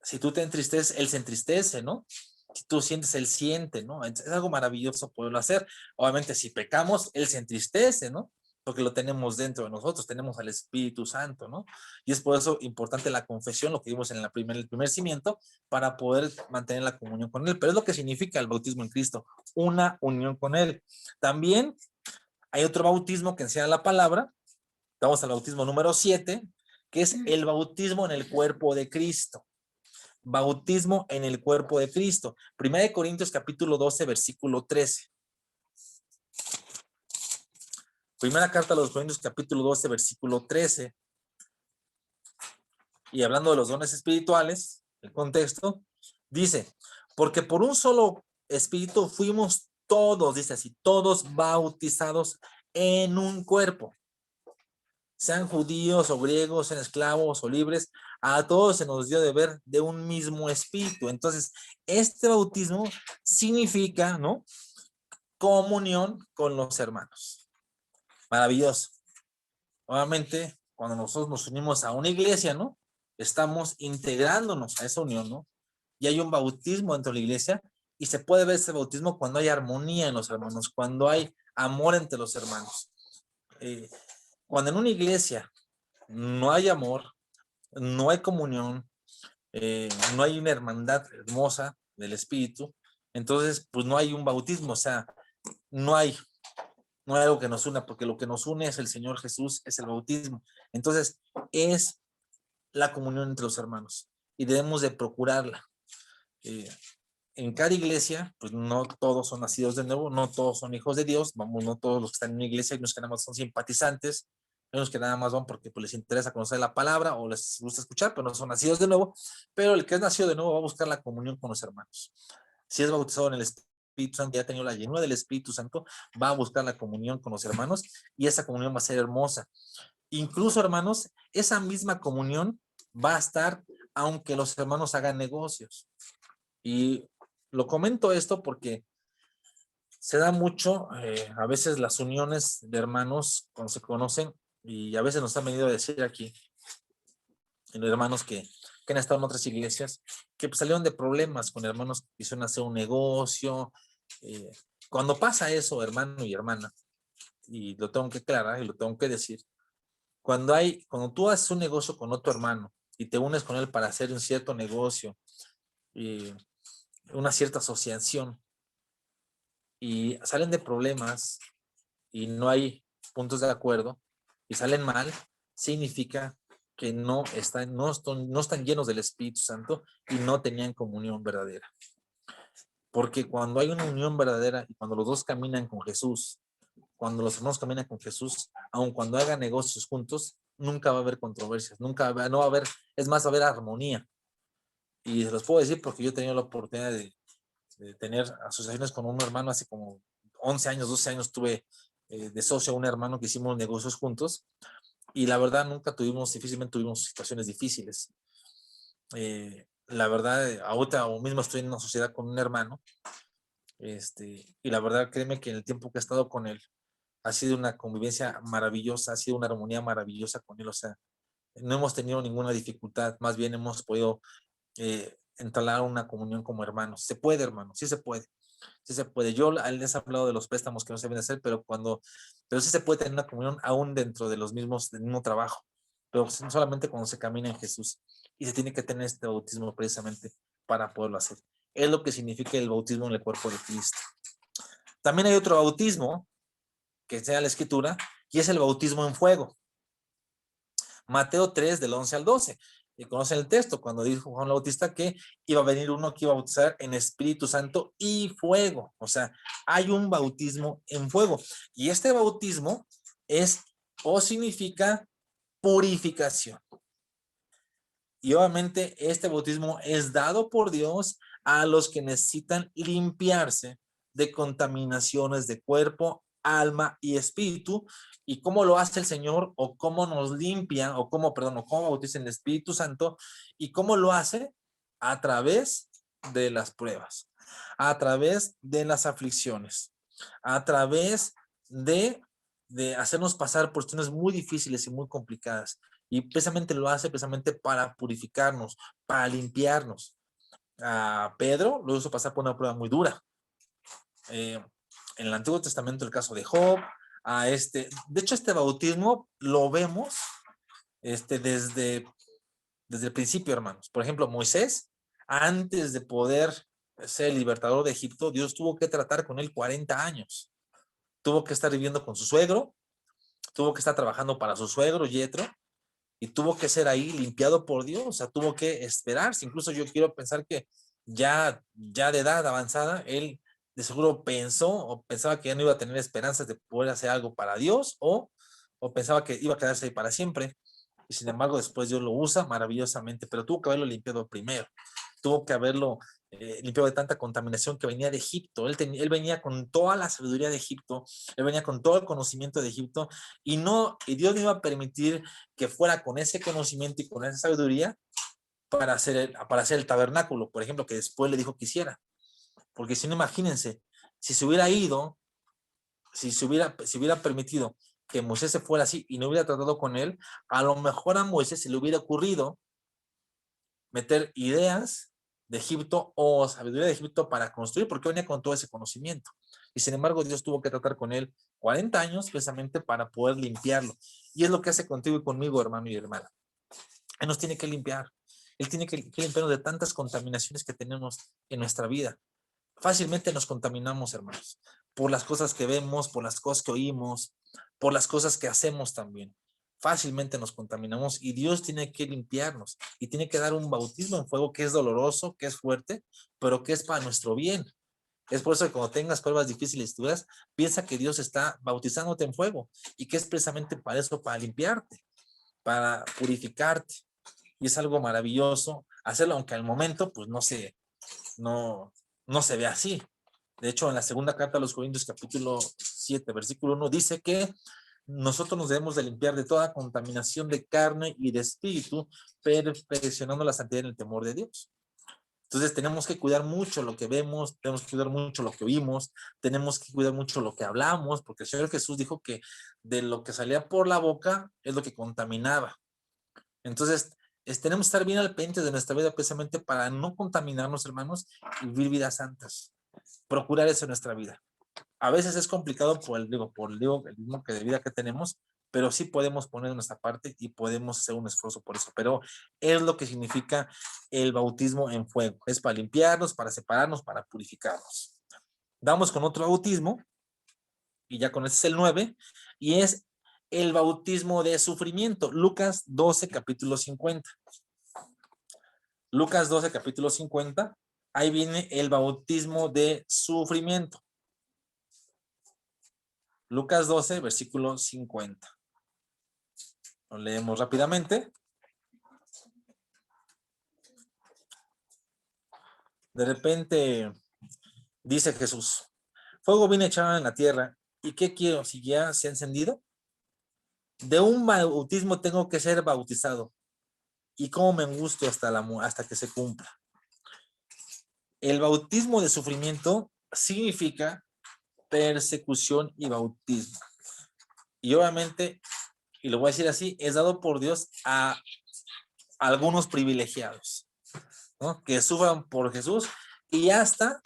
si tú te entristeces, Él se entristece, ¿no? Si tú sientes, Él siente, ¿no? Es algo maravilloso poderlo hacer. Obviamente, si pecamos, Él se entristece, ¿no? Porque lo tenemos dentro de nosotros, tenemos al Espíritu Santo, ¿no? Y es por eso importante la confesión, lo que vimos en el primer cimiento, para poder mantener la comunión con Él. Pero es lo que significa el bautismo en Cristo, una unión con Él. También hay otro bautismo que enseña la palabra, vamos al bautismo número 7, que es el bautismo en el cuerpo de Cristo. Bautismo en el cuerpo de Cristo. Primera de Corintios capítulo 12, versículo 13. Primera carta a los Corintios capítulo 12, versículo 13. Y hablando de los dones espirituales, el contexto, dice, porque por un solo espíritu fuimos todos, dice así, todos bautizados en un cuerpo. Sean judíos o griegos, sean esclavos o libres, a todos se nos dio de beber de un mismo espíritu. Entonces, este bautismo significa, ¿no? Comunión con los hermanos. Maravilloso. Obviamente, cuando nosotros nos unimos a una iglesia, ¿no? Estamos integrándonos a esa unión, ¿no? Y hay un bautismo dentro de la iglesia y se puede ver ese bautismo cuando hay armonía en los hermanos, cuando hay amor entre los hermanos. Cuando en una iglesia no hay amor, no hay comunión, no hay una hermandad hermosa del espíritu, entonces pues no hay un bautismo, o sea, no hay. no hay algo que nos una, porque lo que nos une es el Señor Jesús, es el bautismo. Entonces, es la comunión entre los hermanos y debemos de procurarla. En cada iglesia, pues no todos son nacidos de nuevo, no todos son hijos de Dios, vamos, no todos los que están en una iglesia, hay unos que nada más son simpatizantes, hay unos que nada más van porque pues, les interesa conocer la palabra o les gusta escuchar, pero no son nacidos de nuevo, pero el que es nacido de nuevo va a buscar la comunión con los hermanos. Si es bautizado en el Espíritu Santo, ya ha tenido la llenura del Espíritu Santo, va a buscar la comunión con los hermanos y esa comunión va a ser hermosa. Incluso, hermanos, esa misma comunión va a estar aunque los hermanos hagan negocios. Y lo comento esto porque se da mucho, a veces las uniones de hermanos cuando se conocen, y a veces nos han venido a decir aquí, hermanos que han estado en otras iglesias, que pues, salieron de problemas con hermanos que quisieron hacer un negocio. Cuando pasa eso, hermano y hermana, y lo tengo que aclarar y lo tengo que decir, cuando tú haces un negocio con otro hermano y te unes con él para hacer un cierto negocio y una cierta asociación y salen de problemas y no hay puntos de acuerdo y salen mal, significa que no están llenos del Espíritu Santo y no tenían comunión verdadera. Porque cuando hay una unión verdadera y cuando los dos caminan con Jesús, cuando los hermanos caminan con Jesús, aun cuando hagan negocios juntos, nunca va a haber controversias, no va a haber, es más, va a haber armonía. Y se los puedo decir porque yo he tenido la oportunidad de tener asociaciones con un hermano hace como 11 años, 12 años tuve de socio a un hermano que hicimos negocios juntos y la verdad difícilmente tuvimos situaciones difíciles. La verdad, ahorita o mismo estoy en una sociedad con un hermano y la verdad créeme que en el tiempo que he estado con él ha sido una convivencia maravillosa, ha sido una armonía maravillosa con él, o sea, no hemos tenido ninguna dificultad, más bien hemos podido entablar una comunión como hermanos. Se puede, hermano, sí se puede. Sí se puede. Yo les he hablado de los préstamos que no se deben hacer, pero sí se puede tener una comunión aún dentro de del mismo trabajo, pero solamente cuando se camina en Jesús. Y se tiene que tener este bautismo precisamente para poderlo hacer. Es lo que significa el bautismo en el cuerpo de Cristo. También hay otro bautismo que sea la Escritura y es el bautismo en fuego. Mateo 3, del 11 al 12. Y conocen el texto cuando dijo Juan Bautista que iba a venir uno que iba a bautizar en Espíritu Santo y fuego. O sea, hay un bautismo en fuego. Y este bautismo es o significa purificación. Y obviamente este bautismo es dado por Dios a los que necesitan limpiarse de contaminaciones de cuerpo, alma y espíritu. ¿Y cómo lo hace el Señor? O cómo nos limpia, o cómo bautiza el Espíritu Santo. ¿Y cómo lo hace? A través de las pruebas, a través de las aflicciones, a través de hacernos pasar por situaciones muy difíciles y muy complicadas. Y precisamente lo hace precisamente para purificarnos, para limpiarnos. A Pedro lo hizo pasar por una prueba muy dura. En el Antiguo Testamento el caso de Job, de hecho este bautismo lo vemos desde el principio, hermanos. Por ejemplo, Moisés, antes de poder ser el libertador de Egipto, Dios tuvo que tratar con él 40 años. Tuvo que estar viviendo con su suegro, tuvo que estar trabajando para su suegro, Yetro, y tuvo que ser ahí limpiado por Dios, o sea, tuvo que esperarse. Incluso yo quiero pensar que ya de edad avanzada, él de seguro pensaba que ya no iba a tener esperanzas de poder hacer algo para Dios o pensaba que iba a quedarse ahí para siempre. Y sin embargo, después Dios lo usa maravillosamente, pero tuvo que haberlo limpiado primero. Tuvo que haberlo limpiado de tanta contaminación que venía de Egipto. Él venía con toda la sabiduría de Egipto, él venía con todo el conocimiento de Egipto y Dios no iba a permitir que fuera con ese conocimiento y con esa sabiduría para hacer el tabernáculo, por ejemplo, que después le dijo que hiciera. Porque si no, imagínense, si se hubiera ido, si se hubiera permitido que Moisés se fuera así y no hubiera tratado con él, a lo mejor a Moisés se le hubiera ocurrido meter ideas de Egipto o sabiduría de Egipto para construir, porque venía con todo ese conocimiento. Y sin embargo, Dios tuvo que tratar con él 40 años precisamente para poder limpiarlo. Y es lo que hace contigo y conmigo, hermano y hermana. Él nos tiene que limpiar. Él tiene que limpiarnos de tantas contaminaciones que tenemos en nuestra vida. Fácilmente nos contaminamos, hermanos. por las cosas que vemos, por las cosas que oímos, por las cosas que hacemos también. Fácilmente nos contaminamos y Dios tiene que limpiarnos y tiene que dar un bautismo en fuego que es doloroso, que es fuerte, pero que es para nuestro bien. Es por eso que cuando tengas pruebas difíciles y duras, piensa que Dios está bautizándote en fuego y que es precisamente para eso, para limpiarte, para purificarte. Y es algo maravilloso hacerlo, aunque al momento pues no, no se ve así. De hecho, en la segunda carta a los Corintios, capítulo 7, versículo 1, dice que nosotros nos debemos de limpiar de toda contaminación de carne y de espíritu, perfeccionando la santidad en el temor de Dios. Entonces tenemos que cuidar mucho lo que vemos, tenemos que cuidar mucho lo que oímos, tenemos que cuidar mucho lo que hablamos, porque el Señor Jesús dijo que de lo que salía por la boca es lo que contaminaba. Entonces, tenemos que estar bien al pendiente de nuestra vida precisamente para no contaminarnos, hermanos, y vivir vidas santas. Procurar eso en nuestra vida. A veces es complicado por el ritmo de vida que tenemos, pero sí podemos poner nuestra parte y podemos hacer un esfuerzo por eso. Pero es lo que significa el bautismo en fuego. Es para limpiarnos, para separarnos, para purificarnos. Damos con otro bautismo, y ya con ese es el 9, y es el bautismo de sufrimiento. Lucas 12, capítulo 50. Lucas 12, capítulo 50. Ahí viene el bautismo de sufrimiento. Lucas 12, versículo 50. Lo leemos rápidamente. De repente dice Jesús: fuego viene echado en la tierra, ¿y qué quiero? Si ya se ha encendido. De un bautismo tengo que ser bautizado, y cómo me angusto hasta que se cumpla. El bautismo de sufrimiento significa persecución y bautismo. Y obviamente, y lo voy a decir así, es dado por Dios a algunos privilegiados, ¿no? Que sufran por Jesús y hasta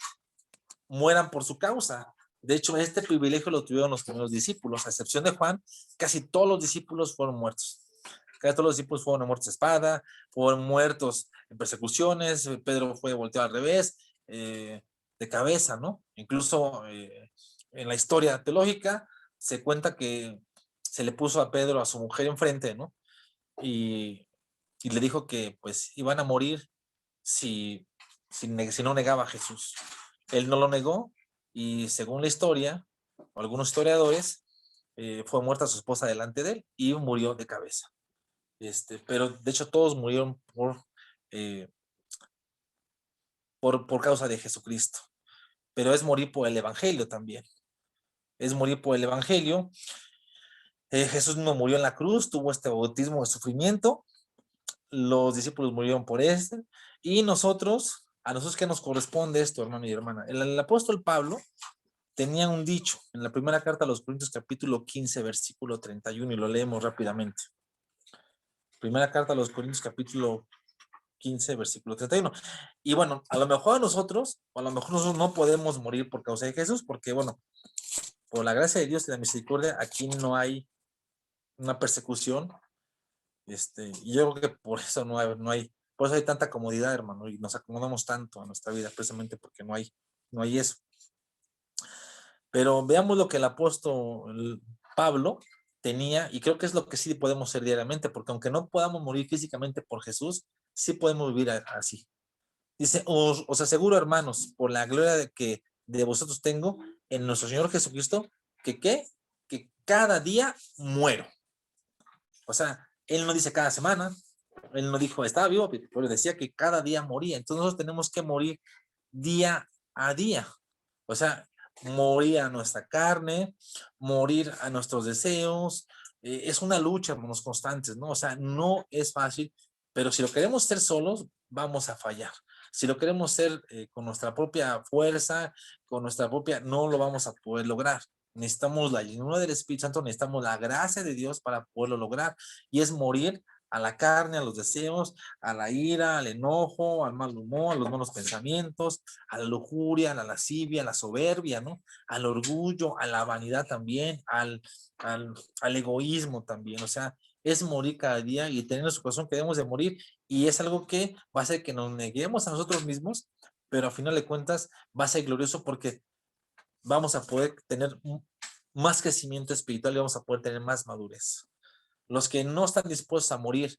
mueran por su causa. De hecho, este privilegio lo tuvieron los primeros discípulos, a excepción de Juan. Casi todos los discípulos fueron muertos. Casi todos los discípulos fueron muertos de espada, fueron muertos en persecuciones. Pedro fue volteado al revés, de cabeza, ¿no? Incluso en la historia teológica se cuenta que se le puso a Pedro a su mujer enfrente, ¿no? Y le dijo que pues iban a morir si no negaba a Jesús. Él no lo negó y según la historia, o algunos historiadores, fue muerta su esposa delante de él y murió de cabeza. Pero de hecho todos murieron eh, por causa de Jesucristo. Pero es morir por el evangelio también. Es morir por el evangelio. Jesús no murió en la cruz, tuvo este bautismo de sufrimiento. Los discípulos murieron por este. Y a nosotros qué nos corresponde esto, hermano y hermana. El apóstol Pablo tenía un dicho en la primera carta a los Corintios, capítulo 15, versículo 31, y lo leemos rápidamente. Primera carta a los Corintios, capítulo 15, versículo 31. Y bueno, a lo mejor nosotros no podemos morir por causa de Jesús, porque bueno, por la gracia de Dios y la misericordia, aquí no hay una persecución. Y yo creo que por eso por eso hay tanta comodidad, hermano, y nos acomodamos tanto a nuestra vida, precisamente porque no hay eso. Pero veamos lo que el apóstol Pablo tenía, y creo que es lo que sí podemos hacer diariamente, porque aunque no podamos morir físicamente por Jesús, sí podemos vivir así. Dice: os aseguro, hermanos, por la gloria que de vosotros tengo en nuestro Señor Jesucristo, que cada día muero. O sea, él no dice cada semana, él no dijo estaba vivo, pero decía que cada día moría. Entonces nosotros tenemos que morir día a día. O sea, morir a nuestra carne, morir a nuestros deseos. Es una lucha, hermanos, constantes, ¿no? O sea, no es fácil, pero si lo queremos ser solos, vamos a fallar. Si lo queremos ser con nuestra propia fuerza, no lo vamos a poder lograr. Necesitamos la llenura del Espíritu Santo, necesitamos la gracia de Dios para poderlo lograr. Y es morir a la carne, a los deseos, a la ira, al enojo, al mal humor, a los malos pensamientos, a la lujuria, a la lascivia, a la soberbia, ¿no? Al orgullo, a la vanidad también, al egoísmo también. O sea, es morir cada día y tener en nuestro corazón que debemos de morir. Y es algo que va a hacer que nos neguemos a nosotros mismos, pero a final de cuentas va a ser glorioso porque vamos a poder tener más crecimiento espiritual y vamos a poder tener más madurez. Los que no están dispuestos a morir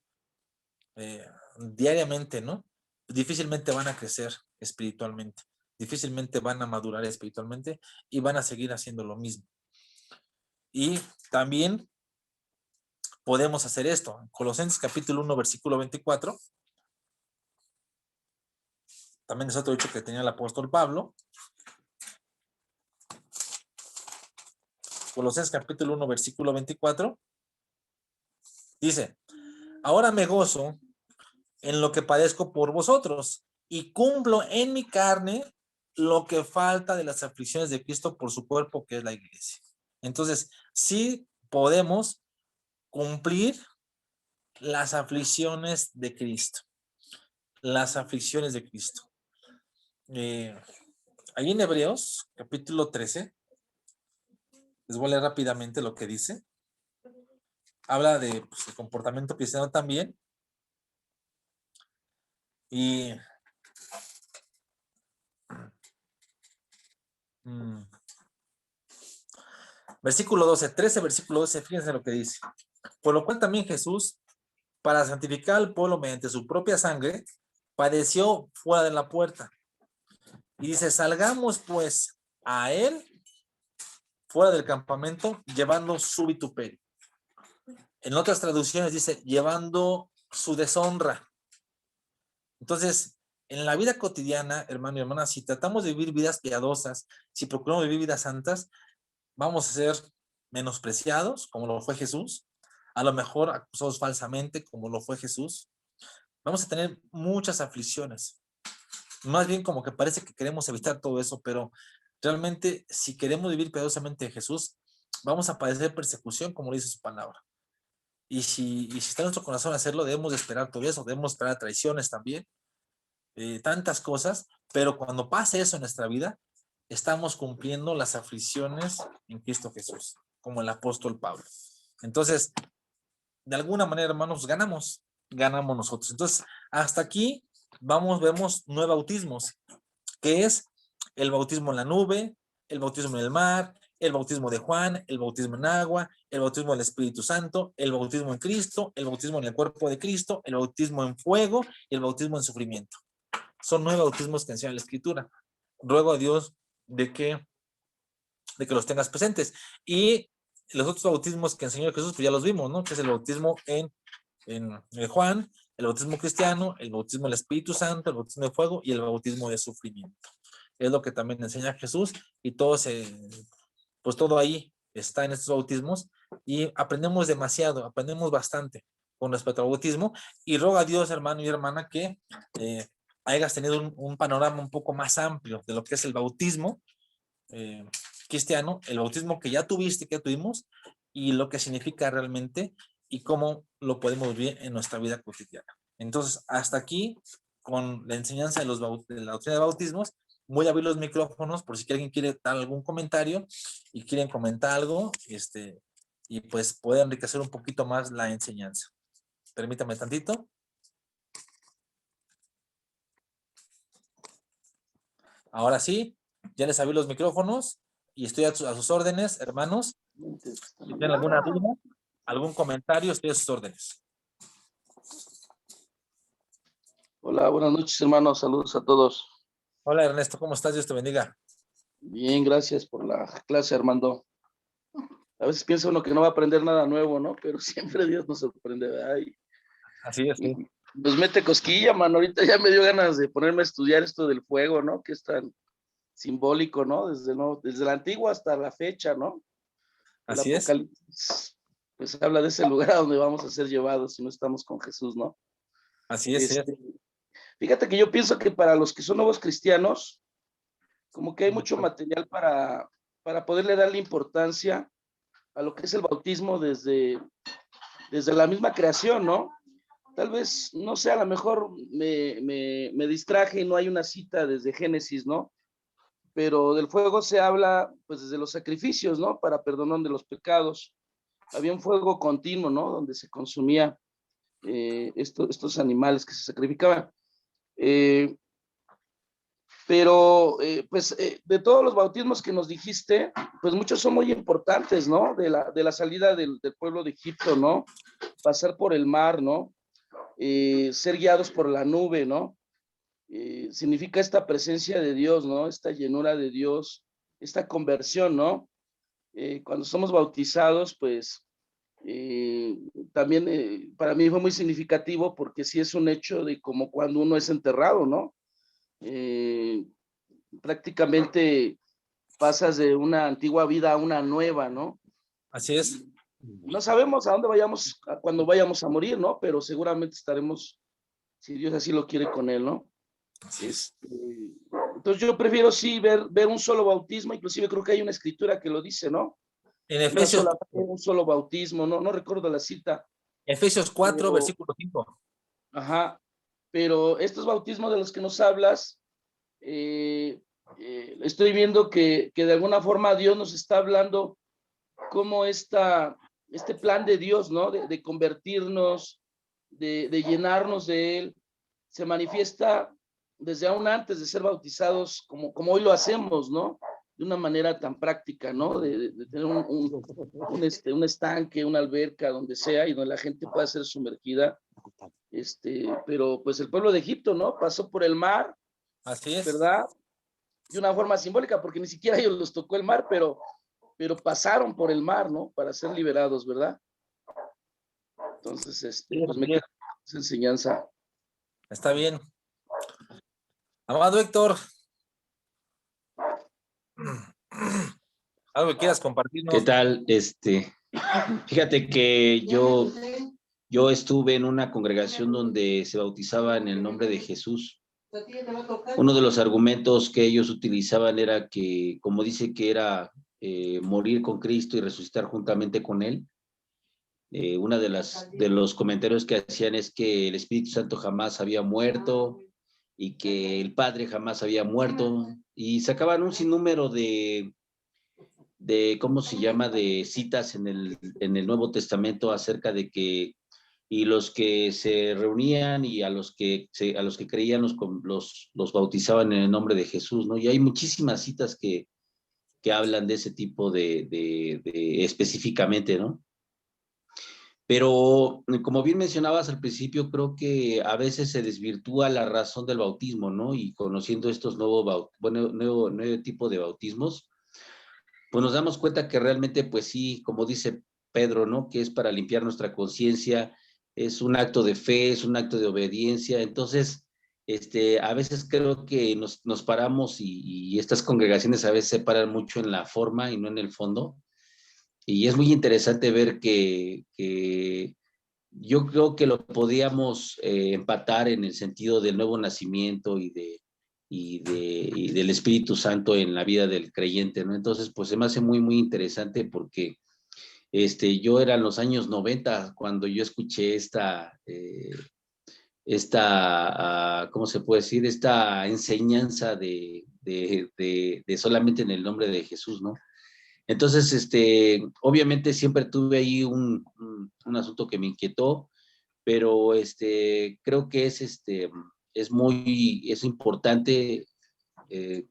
diariamente, ¿no? Difícilmente van a crecer espiritualmente, difícilmente van a madurar espiritualmente y van a seguir haciendo lo mismo. Y también podemos hacer esto. Colosenses capítulo 1, versículo 24. También es otro dicho que tenía el apóstol Pablo. Colosenses capítulo 1, versículo 24. Dice, ahora me gozo en lo que padezco por vosotros y cumplo en mi carne lo que falta de las aflicciones de Cristo por su cuerpo, que es la iglesia. Entonces, sí podemos cumplir las aflicciones de Cristo. Las aflicciones de Cristo. Ahí en Hebreos, capítulo 13, les voy a leer rápidamente lo que dice. Habla de pues, el comportamiento cristiano también. Y versículo 12, 13, versículo 12, fíjense lo que dice. Por lo cual también Jesús, para santificar al pueblo mediante su propia sangre, padeció fuera de la puerta. Y dice, salgamos pues a él fuera del campamento, llevando su vituperio. En otras traducciones dice, llevando su deshonra. Entonces, en la vida cotidiana, hermano y hermana, si tratamos de vivir vidas piadosas, si procuramos vivir vidas santas, vamos a ser menospreciados, como lo fue Jesús, a lo mejor acusados falsamente, como lo fue Jesús. Vamos a tener muchas aflicciones. Más bien como que parece que queremos evitar todo eso, pero realmente si queremos vivir piadosamente en Jesús, vamos a padecer persecución, como dice su palabra. Y si está en nuestro corazón hacerlo, debemos de esperar todo eso, debemos esperar traiciones también, tantas cosas, pero cuando pase eso en nuestra vida, estamos cumpliendo las aflicciones en Cristo Jesús, como el apóstol Pablo. Entonces, de alguna manera, hermanos, ganamos nosotros. Entonces, hasta aquí vemos 9 bautismos, que es el bautismo en la nube, el bautismo en el mar, el bautismo de Juan, el bautismo en agua, el bautismo del Espíritu Santo, el bautismo en Cristo, el bautismo en el cuerpo de Cristo, el bautismo en fuego y el bautismo en sufrimiento. Son 9 bautismos que enseña la Escritura. Ruego a Dios de que los tengas presentes. Y los otros bautismos que enseñó Jesús, pues ya los vimos, ¿no? Que es el bautismo en Juan, el bautismo cristiano, el bautismo del Espíritu Santo, el bautismo de fuego y el bautismo de sufrimiento. Es lo que también enseña Jesús y pues todo ahí está en estos bautismos y aprendemos demasiado, aprendemos bastante con respecto al bautismo y roga a Dios, hermano y hermana, que hayas tenido un panorama un poco más amplio de lo que es el bautismo cristiano, el bautismo que ya tuviste, que ya tuvimos, y lo que significa realmente y cómo lo podemos vivir en nuestra vida cotidiana. Entonces, hasta aquí con la enseñanza de la doctrina de bautismos. Voy a abrir los micrófonos por si alguien quiere dar algún comentario y quieren comentar algo, y pues puede enriquecer un poquito más la enseñanza. Permítame tantito. Ahora sí, ya les abrí los micrófonos y estoy a sus órdenes, hermanos. Si tienen alguna duda, algún comentario, estoy a sus órdenes. Hola, buenas noches, hermanos. Saludos a todos. Hola, Ernesto, ¿cómo estás? Dios te bendiga. Bien, gracias por la clase, Armando. A veces piensa uno que no va a aprender nada nuevo, ¿no? Pero siempre Dios nos sorprende, ¿verdad? Así es, sí. Nos mete cosquilla, mano. Ahorita ya me dio ganas de ponerme a estudiar esto del fuego, ¿no? Que es tan simbólico, ¿no? Desde la antigua hasta la fecha, ¿no? El Así es. Apocalipsis, pues habla de ese lugar a donde vamos a ser llevados si no estamos con Jesús, ¿no? Así es, sí. Fíjate que yo pienso que para los que son nuevos cristianos, como que hay mucho material para poderle darle importancia a lo que es el bautismo desde la misma creación, ¿no? Tal vez, no sé, a lo mejor me distraje y no hay una cita desde Génesis, ¿no? Pero del fuego se habla, pues, desde los sacrificios, ¿no? Para perdón de los pecados. Había un fuego continuo, ¿no? Donde se consumía estos animales que se sacrificaban. Pero, pues, de todos los bautismos que nos dijiste, pues muchos son muy importantes, ¿no? De la salida del pueblo de Egipto, ¿no? Pasar por el mar, ¿no? Ser guiados por la nube, ¿no? Significa esta presencia de Dios, ¿no? Esta llenura de Dios, esta conversión, ¿no? Cuando somos bautizados, pues, también para mí fue muy significativo porque sí es un hecho de como cuando uno es enterrado, ¿no? Eh, Prácticamente pasas de una antigua vida a una nueva, ¿no? Así es. No sabemos a dónde vayamos, a cuando vayamos a morir, ¿no? Pero seguramente estaremos, si Dios así lo quiere, con él, ¿no? Así es. Entonces yo prefiero sí ver un solo bautismo, inclusive creo que hay una escritura que lo dice, ¿no? En Una Efesios, sola fe, un solo bautismo, no recuerdo la cita, Efesios 4, pero, versículo 5. ajá, pero estos bautismos de los que nos hablas, estoy viendo que de alguna forma Dios nos está hablando como este plan de Dios, ¿no? De convertirnos, de llenarnos de Él, se manifiesta desde aún antes de ser bautizados, como hoy lo hacemos, ¿no? De una manera tan práctica, ¿no? De tener un estanque, una alberca, donde sea, y donde la gente pueda ser sumergida. Pero pues el pueblo de Egipto, ¿no? Pasó por el mar, Así es. ¿verdad? De una forma simbólica, porque ni siquiera ellos los tocó el mar, pero pasaron por el mar, ¿no? Para ser liberados, ¿verdad? Entonces, pues me queda esa enseñanza. Está bien. Amado Héctor, algo que quieras ¿Qué compartirnos. tal? Fíjate que yo estuve en una congregación donde se bautizaba en el nombre de Jesús. Uno de los argumentos que ellos utilizaban era que, como dice que era morir con Cristo y resucitar juntamente con Él, una de los comentarios que hacían es que el Espíritu Santo jamás había muerto y que el Padre jamás había muerto, y sacaban un sinnúmero ¿cómo se llama?, de citas en el Nuevo Testamento acerca de que, y los que se reunían y a los que creían los bautizaban en el nombre de Jesús, ¿no? Y hay muchísimas citas que hablan de ese tipo de específicamente, ¿no? Pero, como bien mencionabas al principio, creo que a veces se desvirtúa la razón del bautismo, ¿no? Y conociendo estos nuevo tipo de bautismos, pues nos damos cuenta que realmente, pues sí, como dice Pedro, ¿no? Que es para limpiar nuestra conciencia, es un acto de fe, es un acto de obediencia. Entonces, a veces creo que nos paramos y estas congregaciones a veces se paran mucho en la forma y no en el fondo. Y es muy interesante ver que yo creo que lo podíamos empatar en el sentido del nuevo nacimiento y del Espíritu Santo en la vida del creyente, ¿no? Entonces, pues se me hace muy, muy interesante porque yo era en los años 90 cuando yo escuché ¿cómo se puede decir? Esta enseñanza de solamente en el nombre de Jesús, ¿no? Entonces, obviamente siempre tuve ahí un asunto que me inquietó, pero creo que es importante eh,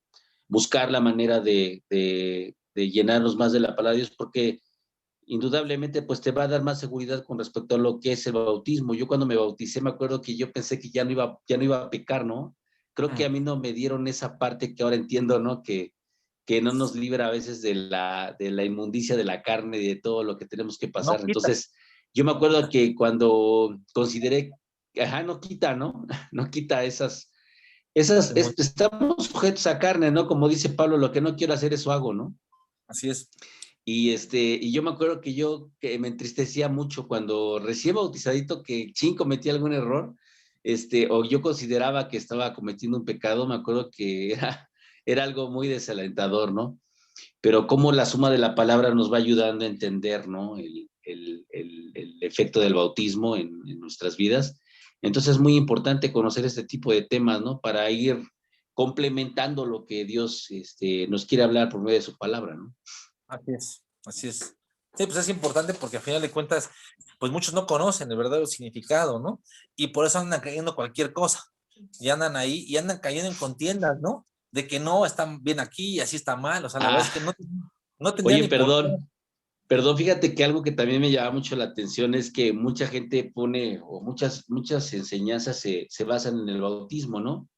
buscar la manera de llenarnos más de la palabra de Dios, porque indudablemente pues te va a dar más seguridad con respecto a lo que es el bautismo. Yo cuando me bauticé me acuerdo que yo pensé que ya no iba a pecar, ¿no? Creo que a mí no me dieron esa parte que ahora entiendo, ¿no? Que no nos libra a veces de la inmundicia de la carne y de todo lo que tenemos que No pasar. quita. Entonces, yo me acuerdo que cuando consideré, no quita, ¿no? No quita estamos sujetos a carne, ¿no? Como dice Pablo, lo que no quiero hacer, eso hago, ¿no? Así es. Y yo me acuerdo que me entristecía mucho cuando recién bautizadito que cometí algún error, o yo consideraba que estaba cometiendo un pecado. Me acuerdo que era algo muy desalentador, ¿no? Pero cómo la suma de la palabra nos va ayudando a entender, ¿no? El efecto del bautismo en nuestras vidas. Entonces es muy importante conocer este tipo de temas, ¿no? Para ir complementando lo que Dios nos quiere hablar por medio de su palabra, ¿no? Así es. Así es. Sí, pues es importante porque al final de cuentas, pues muchos no conocen el verdadero significado, ¿no? Y por eso andan creyendo cualquier cosa. Y andan ahí y andan cayendo en contiendas, ¿no? de que no, están bien aquí y así está mal. O sea, la verdad es que no tendría Oye, ni por qué. perdón, fíjate que algo que también me llama mucho la atención es que mucha gente pone, o muchas enseñanzas se basan en el bautismo, ¿no?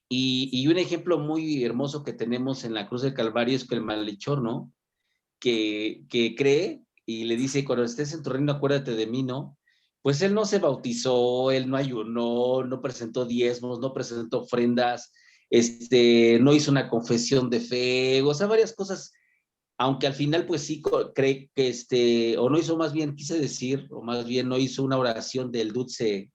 Y un ejemplo muy hermoso que tenemos en la cruz del Calvario es que el malhechor, ¿no? Que cree y le dice, cuando estés en tu reino, acuérdate de mí, ¿no? Pues él no se bautizó, él no ayunó, no presentó diezmos, no presentó ofrendas, no hizo una confesión de fe, o sea, varias cosas, aunque al final pues sí cree que o no hizo, más bien quise decir, o más bien no hizo una oración del dulce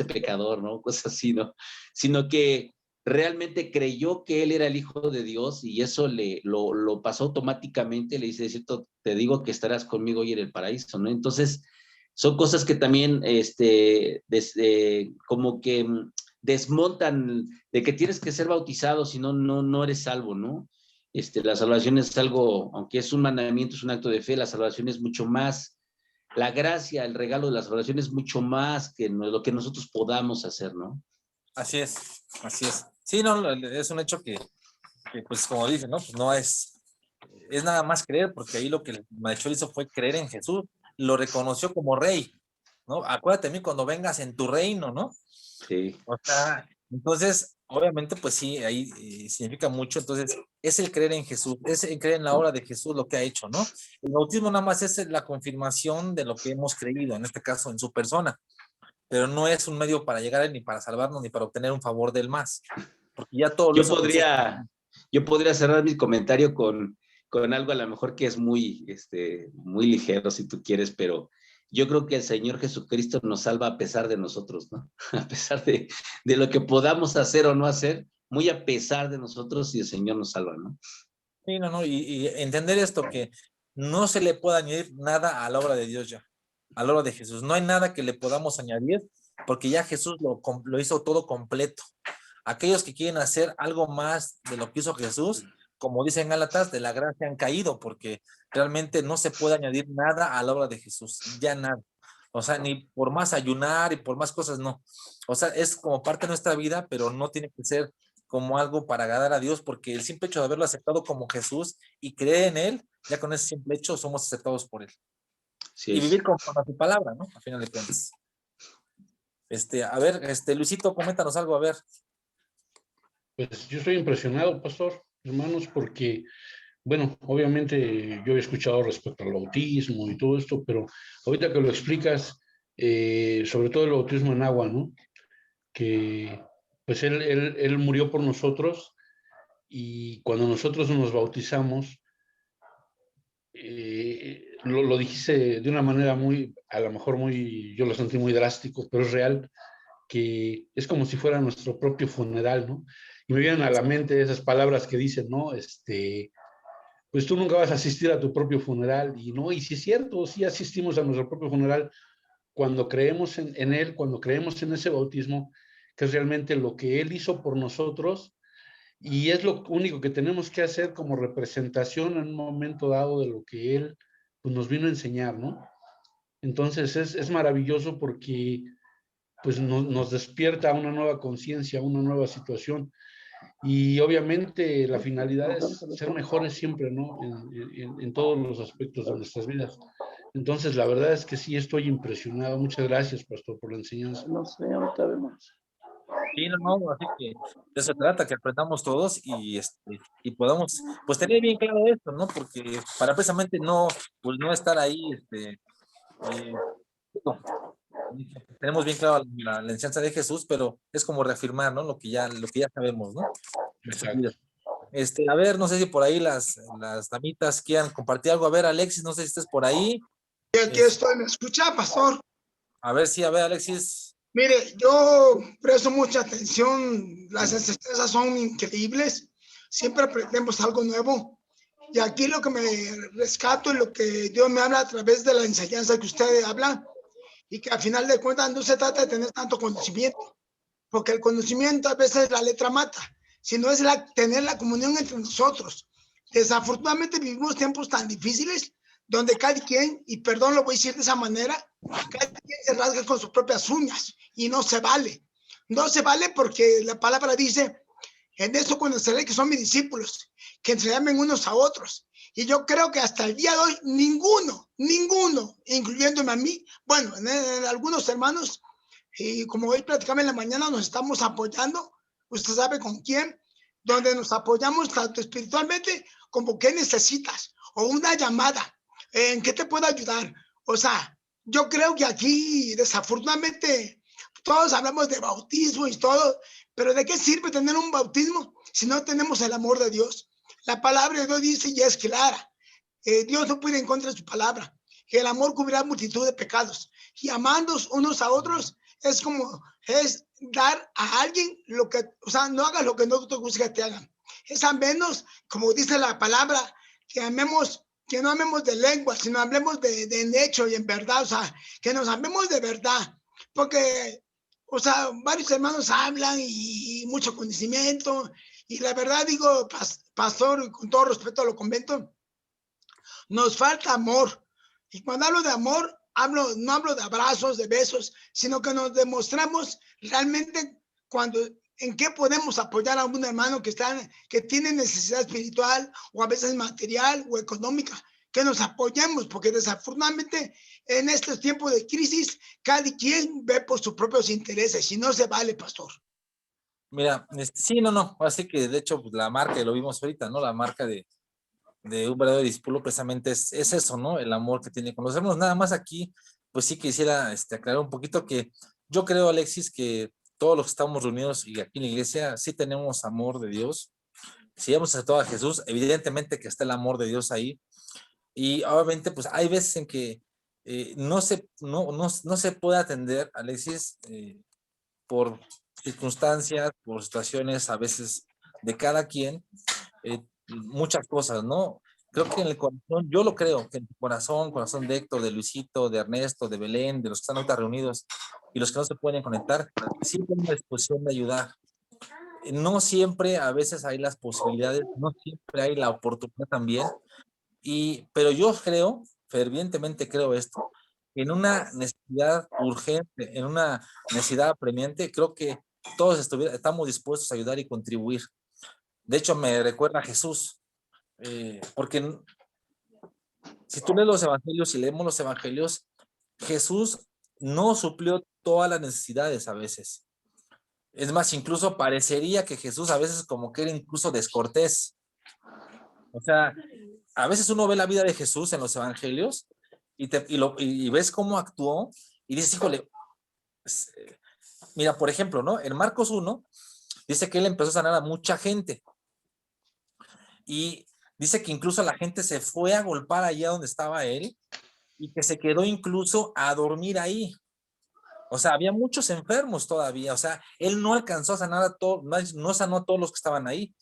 pecador, ¿no? Cosas así, ¿no? Sino que realmente creyó que él era el Hijo de Dios y eso lo pasó automáticamente, le dice, cierto, te digo que estarás conmigo hoy en el paraíso, ¿no? Entonces, son cosas que también, como que desmontan de que tienes que ser bautizado, si no, no eres salvo, ¿no? La salvación es algo, aunque es un mandamiento, es un acto de fe, la salvación es mucho más, la gracia, el regalo de la salvación es mucho más que lo que nosotros podamos hacer, ¿no? Así es, así es. Sí, no, es un hecho que pues como dicen, ¿no? Pues no es nada más creer, porque ahí lo que el malhechor hizo fue creer en Jesús, lo reconoció como rey, ¿no? Acuérdate de mí cuando vengas en tu reino, ¿no? Sí. O sea, entonces, obviamente, pues sí, ahí significa mucho. Entonces, es el creer en Jesús, es el creer en la obra de Jesús, lo que ha hecho, ¿no? El bautismo nada más es la confirmación de lo que hemos creído, en este caso, en su persona, pero no es un medio para llegar a él, ni para salvarnos, ni para obtener un favor del más, porque ya todo lo Yo hizo Jesús. podría cerrar mi comentario con algo a lo mejor que es muy ligero, si tú quieres, pero yo creo que el Señor Jesucristo nos salva a pesar de nosotros, ¿no? A pesar de lo que podamos hacer o no hacer, muy a pesar de nosotros, y el Señor nos salva, ¿no? Sí, no, y entender esto, que no se le puede añadir nada a la obra de Dios ya, a la obra de Jesús. No hay nada que le podamos añadir, porque ya Jesús lo hizo todo completo. Aquellos que quieren hacer algo más de lo que hizo Jesús, como dicen Gálatas, de la gracia han caído, porque realmente no se puede añadir nada a la obra de Jesús, ya nada. O sea, ni por más ayunar y por más cosas, no. O sea, es como parte de nuestra vida, pero no tiene que ser como algo para agradar a Dios, porque el simple hecho de haberlo aceptado como Jesús y creer en Él, ya con ese simple hecho somos aceptados por Él. Sí Y es. vivir conforme a su palabra, ¿no? A final de cuentas. A ver, Luisito, coméntanos algo, a ver. Pues yo estoy impresionado, pastor, hermanos, porque, bueno, obviamente yo he escuchado respecto al bautismo y todo esto, pero ahorita que lo explicas, sobre todo el bautismo en agua, ¿no? Que pues él murió por nosotros y cuando nosotros nos bautizamos, lo dijiste de una manera muy, a lo mejor muy, yo lo sentí muy drástico, pero es real, que es como si fuera nuestro propio funeral, ¿no? Y me vienen a la mente esas palabras que dicen, ¿no? Pues tú nunca vas a asistir a tu propio funeral, y no, y sí es cierto, sí asistimos a nuestro propio funeral cuando creemos en Él, cuando creemos en ese bautismo, que es realmente lo que Él hizo por nosotros, y es lo único que tenemos que hacer como representación en un momento dado de lo que Él pues, nos vino a enseñar, ¿no? Entonces es maravilloso porque pues nos despierta una nueva conciencia, una nueva situación. Y obviamente la finalidad es ser mejores siempre, ¿no? En todos los aspectos de nuestras vidas. Entonces, la verdad es que sí estoy impresionado. Muchas gracias, pastor, por la enseñanza. No sé, ahorita vemos. Sí, no, así que de eso se trata, que aprendamos todos y podamos, pues tener bien claro esto, ¿no? Porque para precisamente no, pues no estar ahí, digo, tenemos bien claro la enseñanza de Jesús, pero es como reafirmar, ¿no? Lo que ya sabemos, ¿no? Exacto. A ver, no sé si por ahí las damitas quieran compartir algo. A ver, Alexis, no sé si estés por ahí. Y aquí estoy, ¿me escucha, pastor? A ver, sí, a ver, Alexis. Mire, yo presto mucha atención, las enseñanzas son increíbles, siempre aprendemos algo nuevo. Y aquí lo que me rescato y lo que Dios me habla a través de la enseñanza que usted habla, y que al final de cuentas no se trata de tener tanto conocimiento, porque el conocimiento a veces la letra mata, sino es tener la comunión entre nosotros. Desafortunadamente vivimos tiempos tan difíciles donde cada quien, y perdón lo voy a decir de esa manera, cada quien se rasga con sus propias uñas y no se vale. No se vale porque la palabra dice En eso conoceré que son mis discípulos, que se llamen unos a otros. Y yo creo que hasta el día de hoy, ninguno, incluyéndome a mí, bueno, en algunos hermanos, y como hoy platicamos en la mañana, nos estamos apoyando, usted sabe con quién, donde nos apoyamos tanto espiritualmente como qué necesitas, o una llamada, en qué te puedo ayudar. O sea, yo creo que aquí, desafortunadamente, todos hablamos de bautismo y todo, pero ¿de qué sirve tener un bautismo si no tenemos el amor de Dios? La palabra de Dios dice y es clara. Dios no puede ir en contra de su palabra. El amor cubrirá multitud de pecados. Y amándonos unos a otros es como, es dar a alguien lo que, o sea, no hagas lo que no te gusta que te hagan. Es a menos, como dice la palabra, que amemos, que no amemos de lengua, sino hablemos de hecho y en verdad, o sea, que nos amemos de verdad. Porque, o sea, varios hermanos hablan y mucho conocimiento, y la verdad digo, pastor, con todo respeto a los conventos, nos falta amor. Y cuando hablo de amor, no hablo de abrazos, de besos, sino que nos demostramos realmente en qué podemos apoyar a un hermano que tiene necesidad espiritual o a veces material o económica, que nos apoyemos, porque desafortunadamente en estos tiempos de crisis, cada quien ve por sus propios intereses y no se vale, pastor. Mira, sí, no, así que de hecho pues, la marca, lo vimos ahorita, ¿no? La marca de un verdadero discípulo precisamente es eso, ¿no? El amor que tiene con los hermanos. Nada más aquí, pues sí quisiera aclarar un poquito que yo creo, Alexis, que todos los que estamos reunidos y aquí en la iglesia sí tenemos amor de Dios. Si hemos aceptado a Jesús, evidentemente que está el amor de Dios ahí. Y obviamente, pues hay veces en que no se puede atender, Alexis, por circunstancias, por situaciones a veces de cada quien, muchas cosas, ¿no? Creo que en el corazón, yo lo creo, que en el corazón de Héctor, de Luisito, de Ernesto, de Belén, de los que están ahorita reunidos y los que no se pueden conectar, siempre hay una disposición de ayudar. No siempre, a veces hay las posibilidades, no siempre hay la oportunidad también, pero yo creo, fervientemente creo esto, en una necesidad urgente, en una necesidad apremiante, creo que todos estamos dispuestos a ayudar y contribuir. De hecho, me recuerda a Jesús, porque si tú lees los evangelios y leemos los evangelios, Jesús no suplió todas las necesidades a veces. Es más, incluso parecería que Jesús a veces como que era incluso descortés. O sea, a veces uno ve la vida de Jesús en los evangelios y ves cómo actuó y dices, híjole, mira, por ejemplo, ¿no? En Marcos 1 dice que él empezó a sanar a mucha gente y dice que incluso la gente se fue a golpar allá donde estaba él y que se quedó incluso a dormir ahí. O sea, había muchos enfermos todavía, o sea, él no alcanzó a sanar a todos, no sanó a todos los que estaban ahí.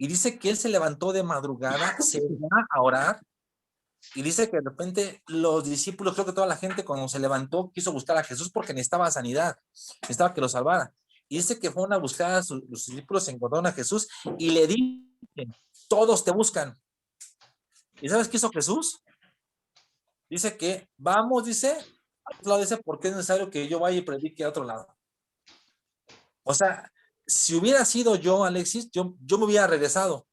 Y dice que él se levantó de madrugada, se va a orar, y dice que de repente los discípulos, creo que toda la gente cuando se levantó quiso buscar a Jesús porque necesitaba sanidad, necesitaba que lo salvara. Y dice que fueron a buscar a los discípulos, encontraron a Jesús y le dicen, todos te buscan. ¿Y sabes qué hizo Jesús? Dice que vamos, dice, a otro lado, dice, porque es necesario que yo vaya y predique a otro lado. O sea, si hubiera sido yo, Alexis, yo me hubiera regresado.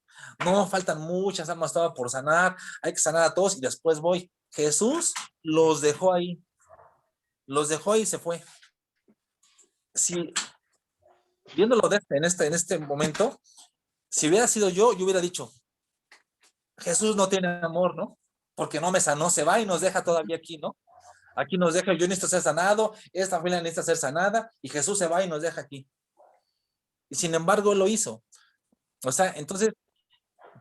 No, faltan muchas almas todavía por sanar, hay que sanar a todos y después voy. Jesús los dejó ahí y se fue. Si, viéndolo en este momento, si hubiera sido yo hubiera dicho, Jesús no tiene amor, ¿no? Porque no me sanó, se va y nos deja todavía aquí, ¿no? Aquí nos deja, yo necesito ser sanado, esta familia necesita ser sanada, y Jesús se va y nos deja aquí. Y sin embargo, él lo hizo. O sea, entonces,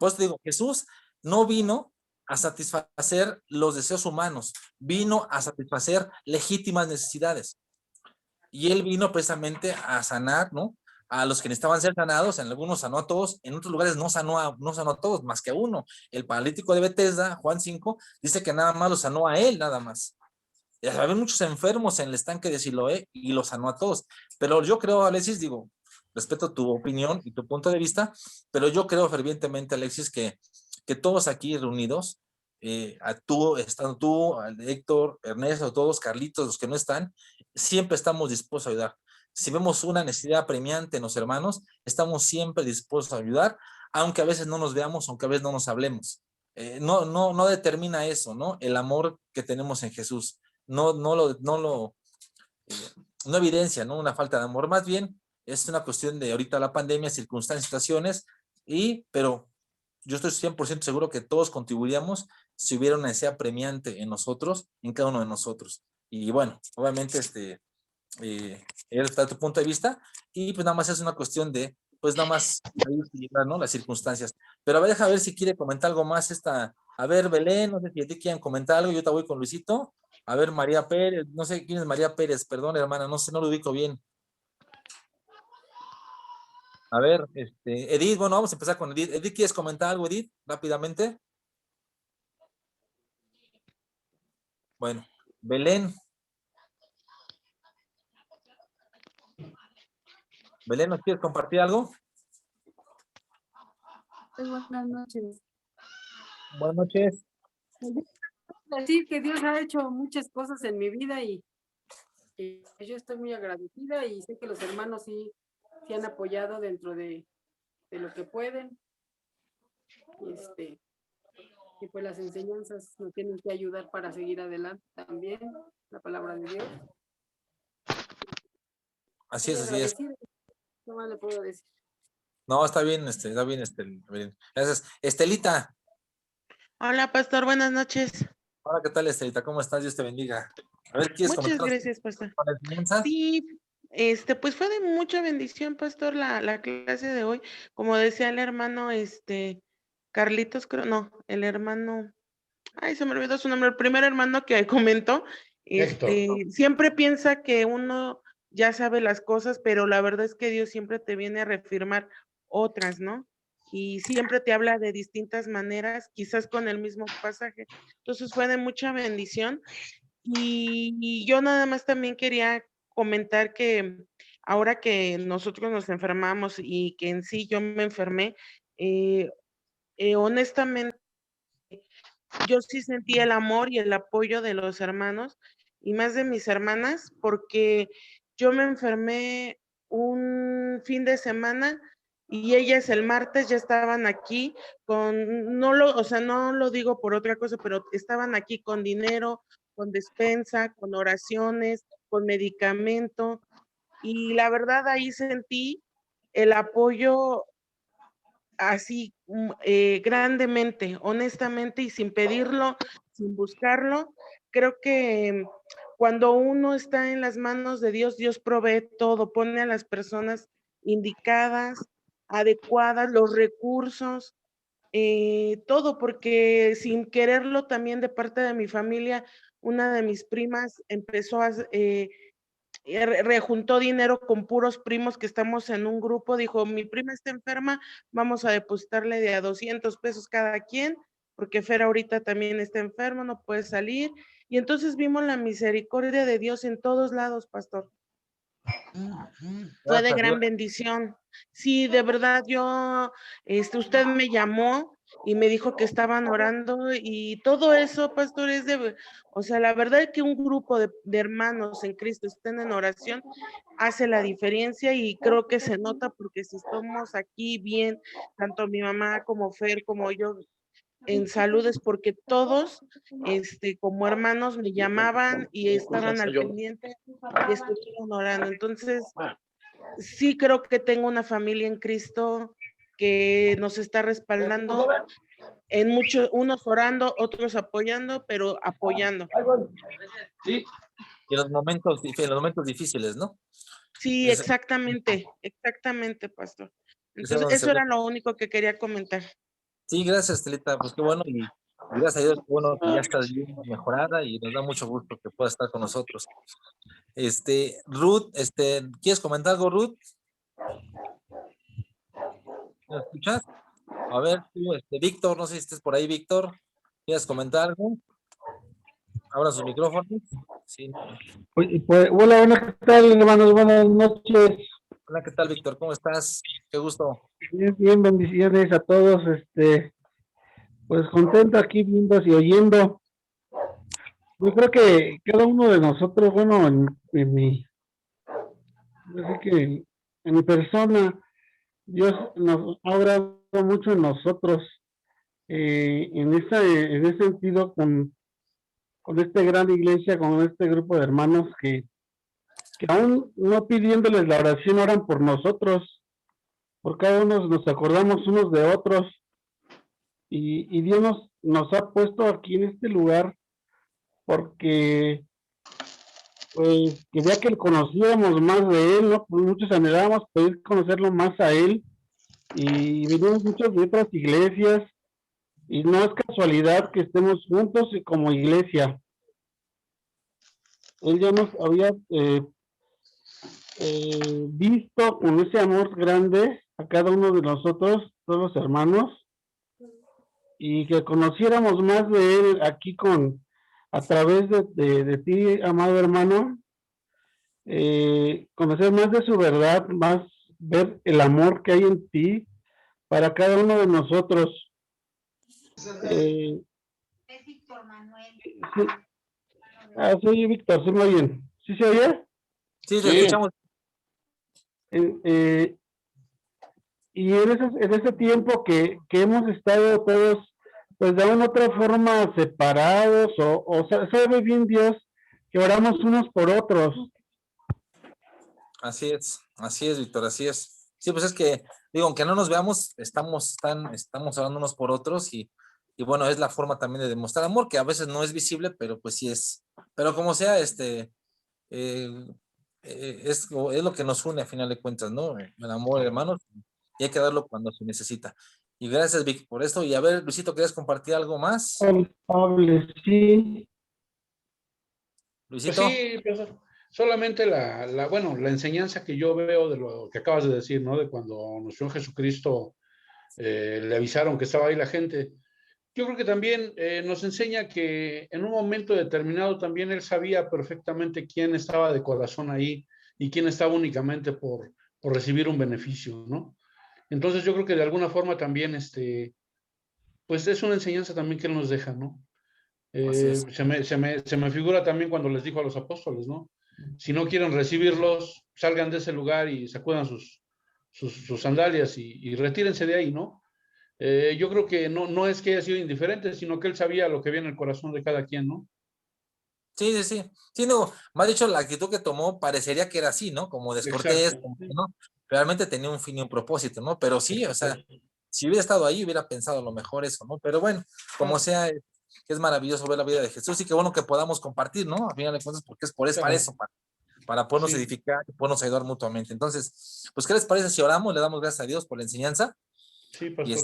pues te digo, Jesús no vino a satisfacer los deseos humanos, vino a satisfacer legítimas necesidades. Y él vino precisamente a sanar, ¿no? A los que necesitaban ser sanados, en algunos sanó a todos, en otros lugares no sanó a todos, más que a uno. El paralítico de Betesda, Juan 5, dice que nada más lo sanó a él, nada más. Había muchos enfermos en el estanque de Siloé y los sanó a todos. Pero yo creo, Alexis, digo, respeto tu opinión y tu punto de vista, pero yo creo fervientemente, Alexis, que todos aquí reunidos, estando tú, Héctor, Ernesto, todos, Carlitos, los que no están, siempre estamos dispuestos a ayudar. si vemos una necesidad apremiante en los hermanos, estamos siempre dispuestos a ayudar, aunque a veces no nos veamos, aunque a veces no nos hablemos. No determina eso, ¿no? El amor que tenemos en Jesús. No evidencia, ¿no? Una falta de amor. Más bien, es una cuestión de ahorita la pandemia, circunstancias, situaciones, pero yo estoy 100% seguro que todos contribuiríamos si hubiera una necesidad apremiante en nosotros, en cada uno de nosotros. Y bueno, obviamente, está tu punto de vista, y pues nada más es una cuestión de, pues nada más, ¿no? Las circunstancias. Pero a ver, deja ver si quiere comentar algo más a ver, Belén, no sé si a ti quieren comentar algo, yo te voy con Luisito. A ver, María Pérez, no sé quién es María Pérez, perdón, hermana, no sé, no lo ubico bien. A ver, Edith, bueno, vamos a empezar con Edith. Edith, ¿quieres comentar algo, Edith, rápidamente? Bueno, Belén. Belén, ¿nos quieres compartir algo? Buenas noches. Buenas noches. Decir que Dios ha hecho muchas cosas en mi vida y yo estoy muy agradecida y sé que los hermanos sí han apoyado dentro de lo que pueden. Y pues las enseñanzas nos tienen que ayudar para seguir adelante también, la palabra de Dios. Así es. ¿Qué más le puedo decir? No, está bien, Belén. Gracias. Estelita. Hola, pastor, buenas noches. Hola, ¿qué tal, Estelita? ¿Cómo estás? Dios te bendiga. A ver, ¿quieres Muchas comentar gracias, pastor. la enseñanza? Sí, pues fue de mucha bendición, pastor, la clase de hoy. Como decía el hermano, Carlitos, creo, no, el hermano, ay, se me olvidó su nombre, el primer hermano que comentó, Héctor. siempre piensa que uno ya sabe las cosas, pero la verdad es que Dios siempre te viene a reafirmar otras, ¿no? Y siempre te habla de distintas maneras, quizás con el mismo pasaje. Entonces fue de mucha bendición. Y yo nada más también quería comentar que ahora que nosotros nos enfermamos y que en sí yo me enfermé, honestamente, yo sí sentí el amor y el apoyo de los hermanos y más de mis hermanas, porque yo me enfermé un fin de semana y ellas el martes ya estaban aquí o sea, no lo digo por otra cosa, pero estaban aquí con dinero, con despensa, con oraciones, con medicamento, y la verdad ahí sentí el apoyo así grandemente, honestamente y sin pedirlo, sin buscarlo. Creo que cuando uno está en las manos de Dios, Dios provee todo, pone a las personas indicadas, adecuadas, los recursos, todo, porque sin quererlo también de parte de mi familia, una de mis primas empezó a rejuntó dinero con puros primos que estamos en un grupo, dijo, mi prima está enferma, vamos a depositarle de a 200 pesos cada quien, porque Fer ahorita también está enferma, no puede salir, y entonces vimos la misericordia de Dios en todos lados, pastor. Fue de gran bendición. Sí, de verdad, usted me llamó y me dijo que estaban orando y todo eso, pastor, o sea, la verdad es que un grupo de hermanos en Cristo estén en oración hace la diferencia y creo que se nota porque si estamos aquí bien, tanto mi mamá como Fer, como yo, en salud es porque todos, como hermanos me llamaban y estaban al pendiente y estuvieron orando. Entonces, sí creo que tengo una familia en Cristo que nos está respaldando en muchos, unos orando, otros apoyando, pero apoyando. Sí, Y en los momentos difíciles, ¿no? Sí, exactamente, pastor. Entonces, eso era lo único que quería comentar. Sí, gracias, Estelita. Pues qué bueno, y gracias a Dios, qué bueno que ya estás bien mejorada y nos da mucho gusto que puedas estar con nosotros. Ruth, ¿quieres comentar algo, Ruth? ¿Me escuchas? A ver, tú, Víctor, no sé si estés por ahí, Víctor. ¿Quieres comentar algo? Abra sus micrófonos. Sí. Pues, hola, ¿qué tal, hermanos? Buenas noches. Hola, ¿qué tal, Víctor? ¿Cómo estás? Qué gusto. Bien, bendiciones a todos. Pues contento aquí viendo y oyendo. Yo creo que cada uno de nosotros, bueno, en mi así que en mi persona, Dios nos ha obrado mucho en nosotros, en ese sentido, con esta gran iglesia, con este grupo de hermanos que aún no pidiéndoles la oración, oran por nosotros, por cada uno nos acordamos unos de otros, y Dios nos ha puesto aquí en este lugar porque pues quería que conociéramos más de Él, ¿no? Pues muchos anhelábamos poder conocerlo más a Él, y venimos muchos de otras iglesias, y no es casualidad que estemos juntos y como iglesia. Él ya nos había visto con ese amor grande a cada uno de nosotros, todos los hermanos, y que conociéramos más de Él aquí a través de ti, amado hermano, conocer más de su verdad, más ver el amor que hay en ti para cada uno de nosotros. Es Víctor Manuel. Sí. Soy Víctor, ¿sí me oyen? ¿Sí se oye? Sí, lo escuchamos. Y en ese tiempo que hemos estado todos, pues de una otra forma separados, o sabe bien Dios que oramos unos por otros. Así es, Víctor, así es. Sí, pues es que, digo, aunque no nos veamos, estamos hablando unos por otros, y bueno, es la forma también de demostrar amor, que a veces no es visible, pero pues sí es. Pero como sea, es lo que nos une a final de cuentas, ¿no? El amor, hermanos, y hay que darlo cuando se necesita. Y gracias, Vic, por esto. Y a ver, Luisito, ¿quieres compartir algo más? Pablo, sí. Luisito. Pues sí, pues, solamente la enseñanza que yo veo de lo que acabas de decir, ¿no? De cuando nuestro Señor Jesucristo le avisaron que estaba ahí la gente. Yo creo que también nos enseña que en un momento determinado también Él sabía perfectamente quién estaba de corazón ahí y quién estaba únicamente por recibir un beneficio, ¿no? Entonces yo creo que de alguna forma también, pues es una enseñanza también que Él nos deja, ¿no? Se me figura también cuando les dijo a los apóstoles, ¿no? Si no quieren recibirlos, salgan de ese lugar y sacudan sus sandalias y retírense de ahí, ¿no? Yo creo que no es que haya sido indiferente, sino que Él sabía lo que había en el corazón de cada quien, ¿no? Sí. Sí, no, más dicho, la actitud que tomó parecería que era así, ¿no? Como descortés, como que no. Realmente tenía un fin y un propósito, ¿no? Pero sí, o sea, si hubiera estado ahí, hubiera pensado a lo mejor eso, ¿no? Pero bueno, como sea, es maravilloso ver la vida de Jesús, y qué bueno que podamos compartir, ¿no? A final de cuentas, porque para eso, para podernos edificar y podernos ayudar mutuamente. Entonces, pues, ¿qué les parece si oramos? Le damos gracias a Dios por la enseñanza. Sí, pastor.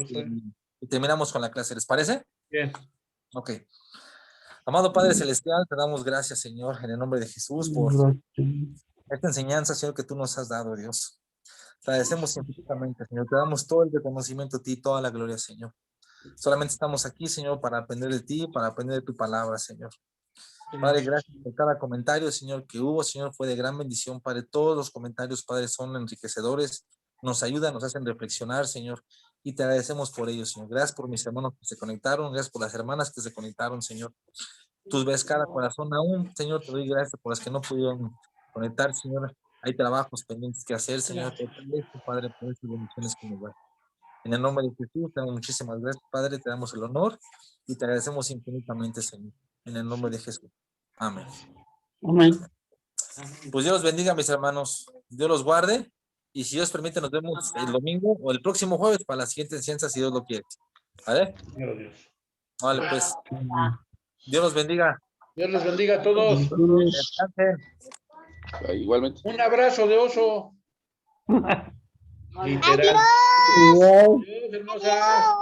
Y terminamos con la clase, ¿les parece? Bien. Ok. Amado Padre Celestial, te damos gracias, Señor, en el nombre de Jesús, por esta enseñanza, Señor, que tú nos has dado, Dios. Te agradecemos infinitamente, Señor. Te damos todo el reconocimiento a ti, toda la gloria, Señor. Solamente estamos aquí, Señor, para aprender de ti, para aprender de tu palabra, Señor. Padre, gracias por cada comentario, Señor, que hubo, Señor, fue de gran bendición, Padre. Todos los comentarios, Padre, son enriquecedores, nos ayudan, nos hacen reflexionar, Señor, y te agradecemos por ello, Señor. Gracias por mis hermanos que se conectaron, gracias por las hermanas que se conectaron, Señor. Tú ves cada corazón aún, Señor, te doy gracias por las que no pudieron conectar, Señor. Hay trabajos pendientes que hacer, Señor. Te agradezco, Padre, por estas bendiciones que nos das. En el nombre de Jesús, te damos muchísimas gracias, Padre, te damos el honor y te agradecemos infinitamente, Señor. En el nombre de Jesús. Amén. Amén. Pues Dios los bendiga, mis hermanos. Dios los guarde. Y si Dios permite, nos vemos el domingo o el próximo jueves para la siguiente enseñanza, si Dios lo quiere. ¿Vale? Vale, pues. Dios los bendiga. Dios les bendiga a todos. Igualmente. Un abrazo de oso. Literal. Igual. Adiós, hermosa.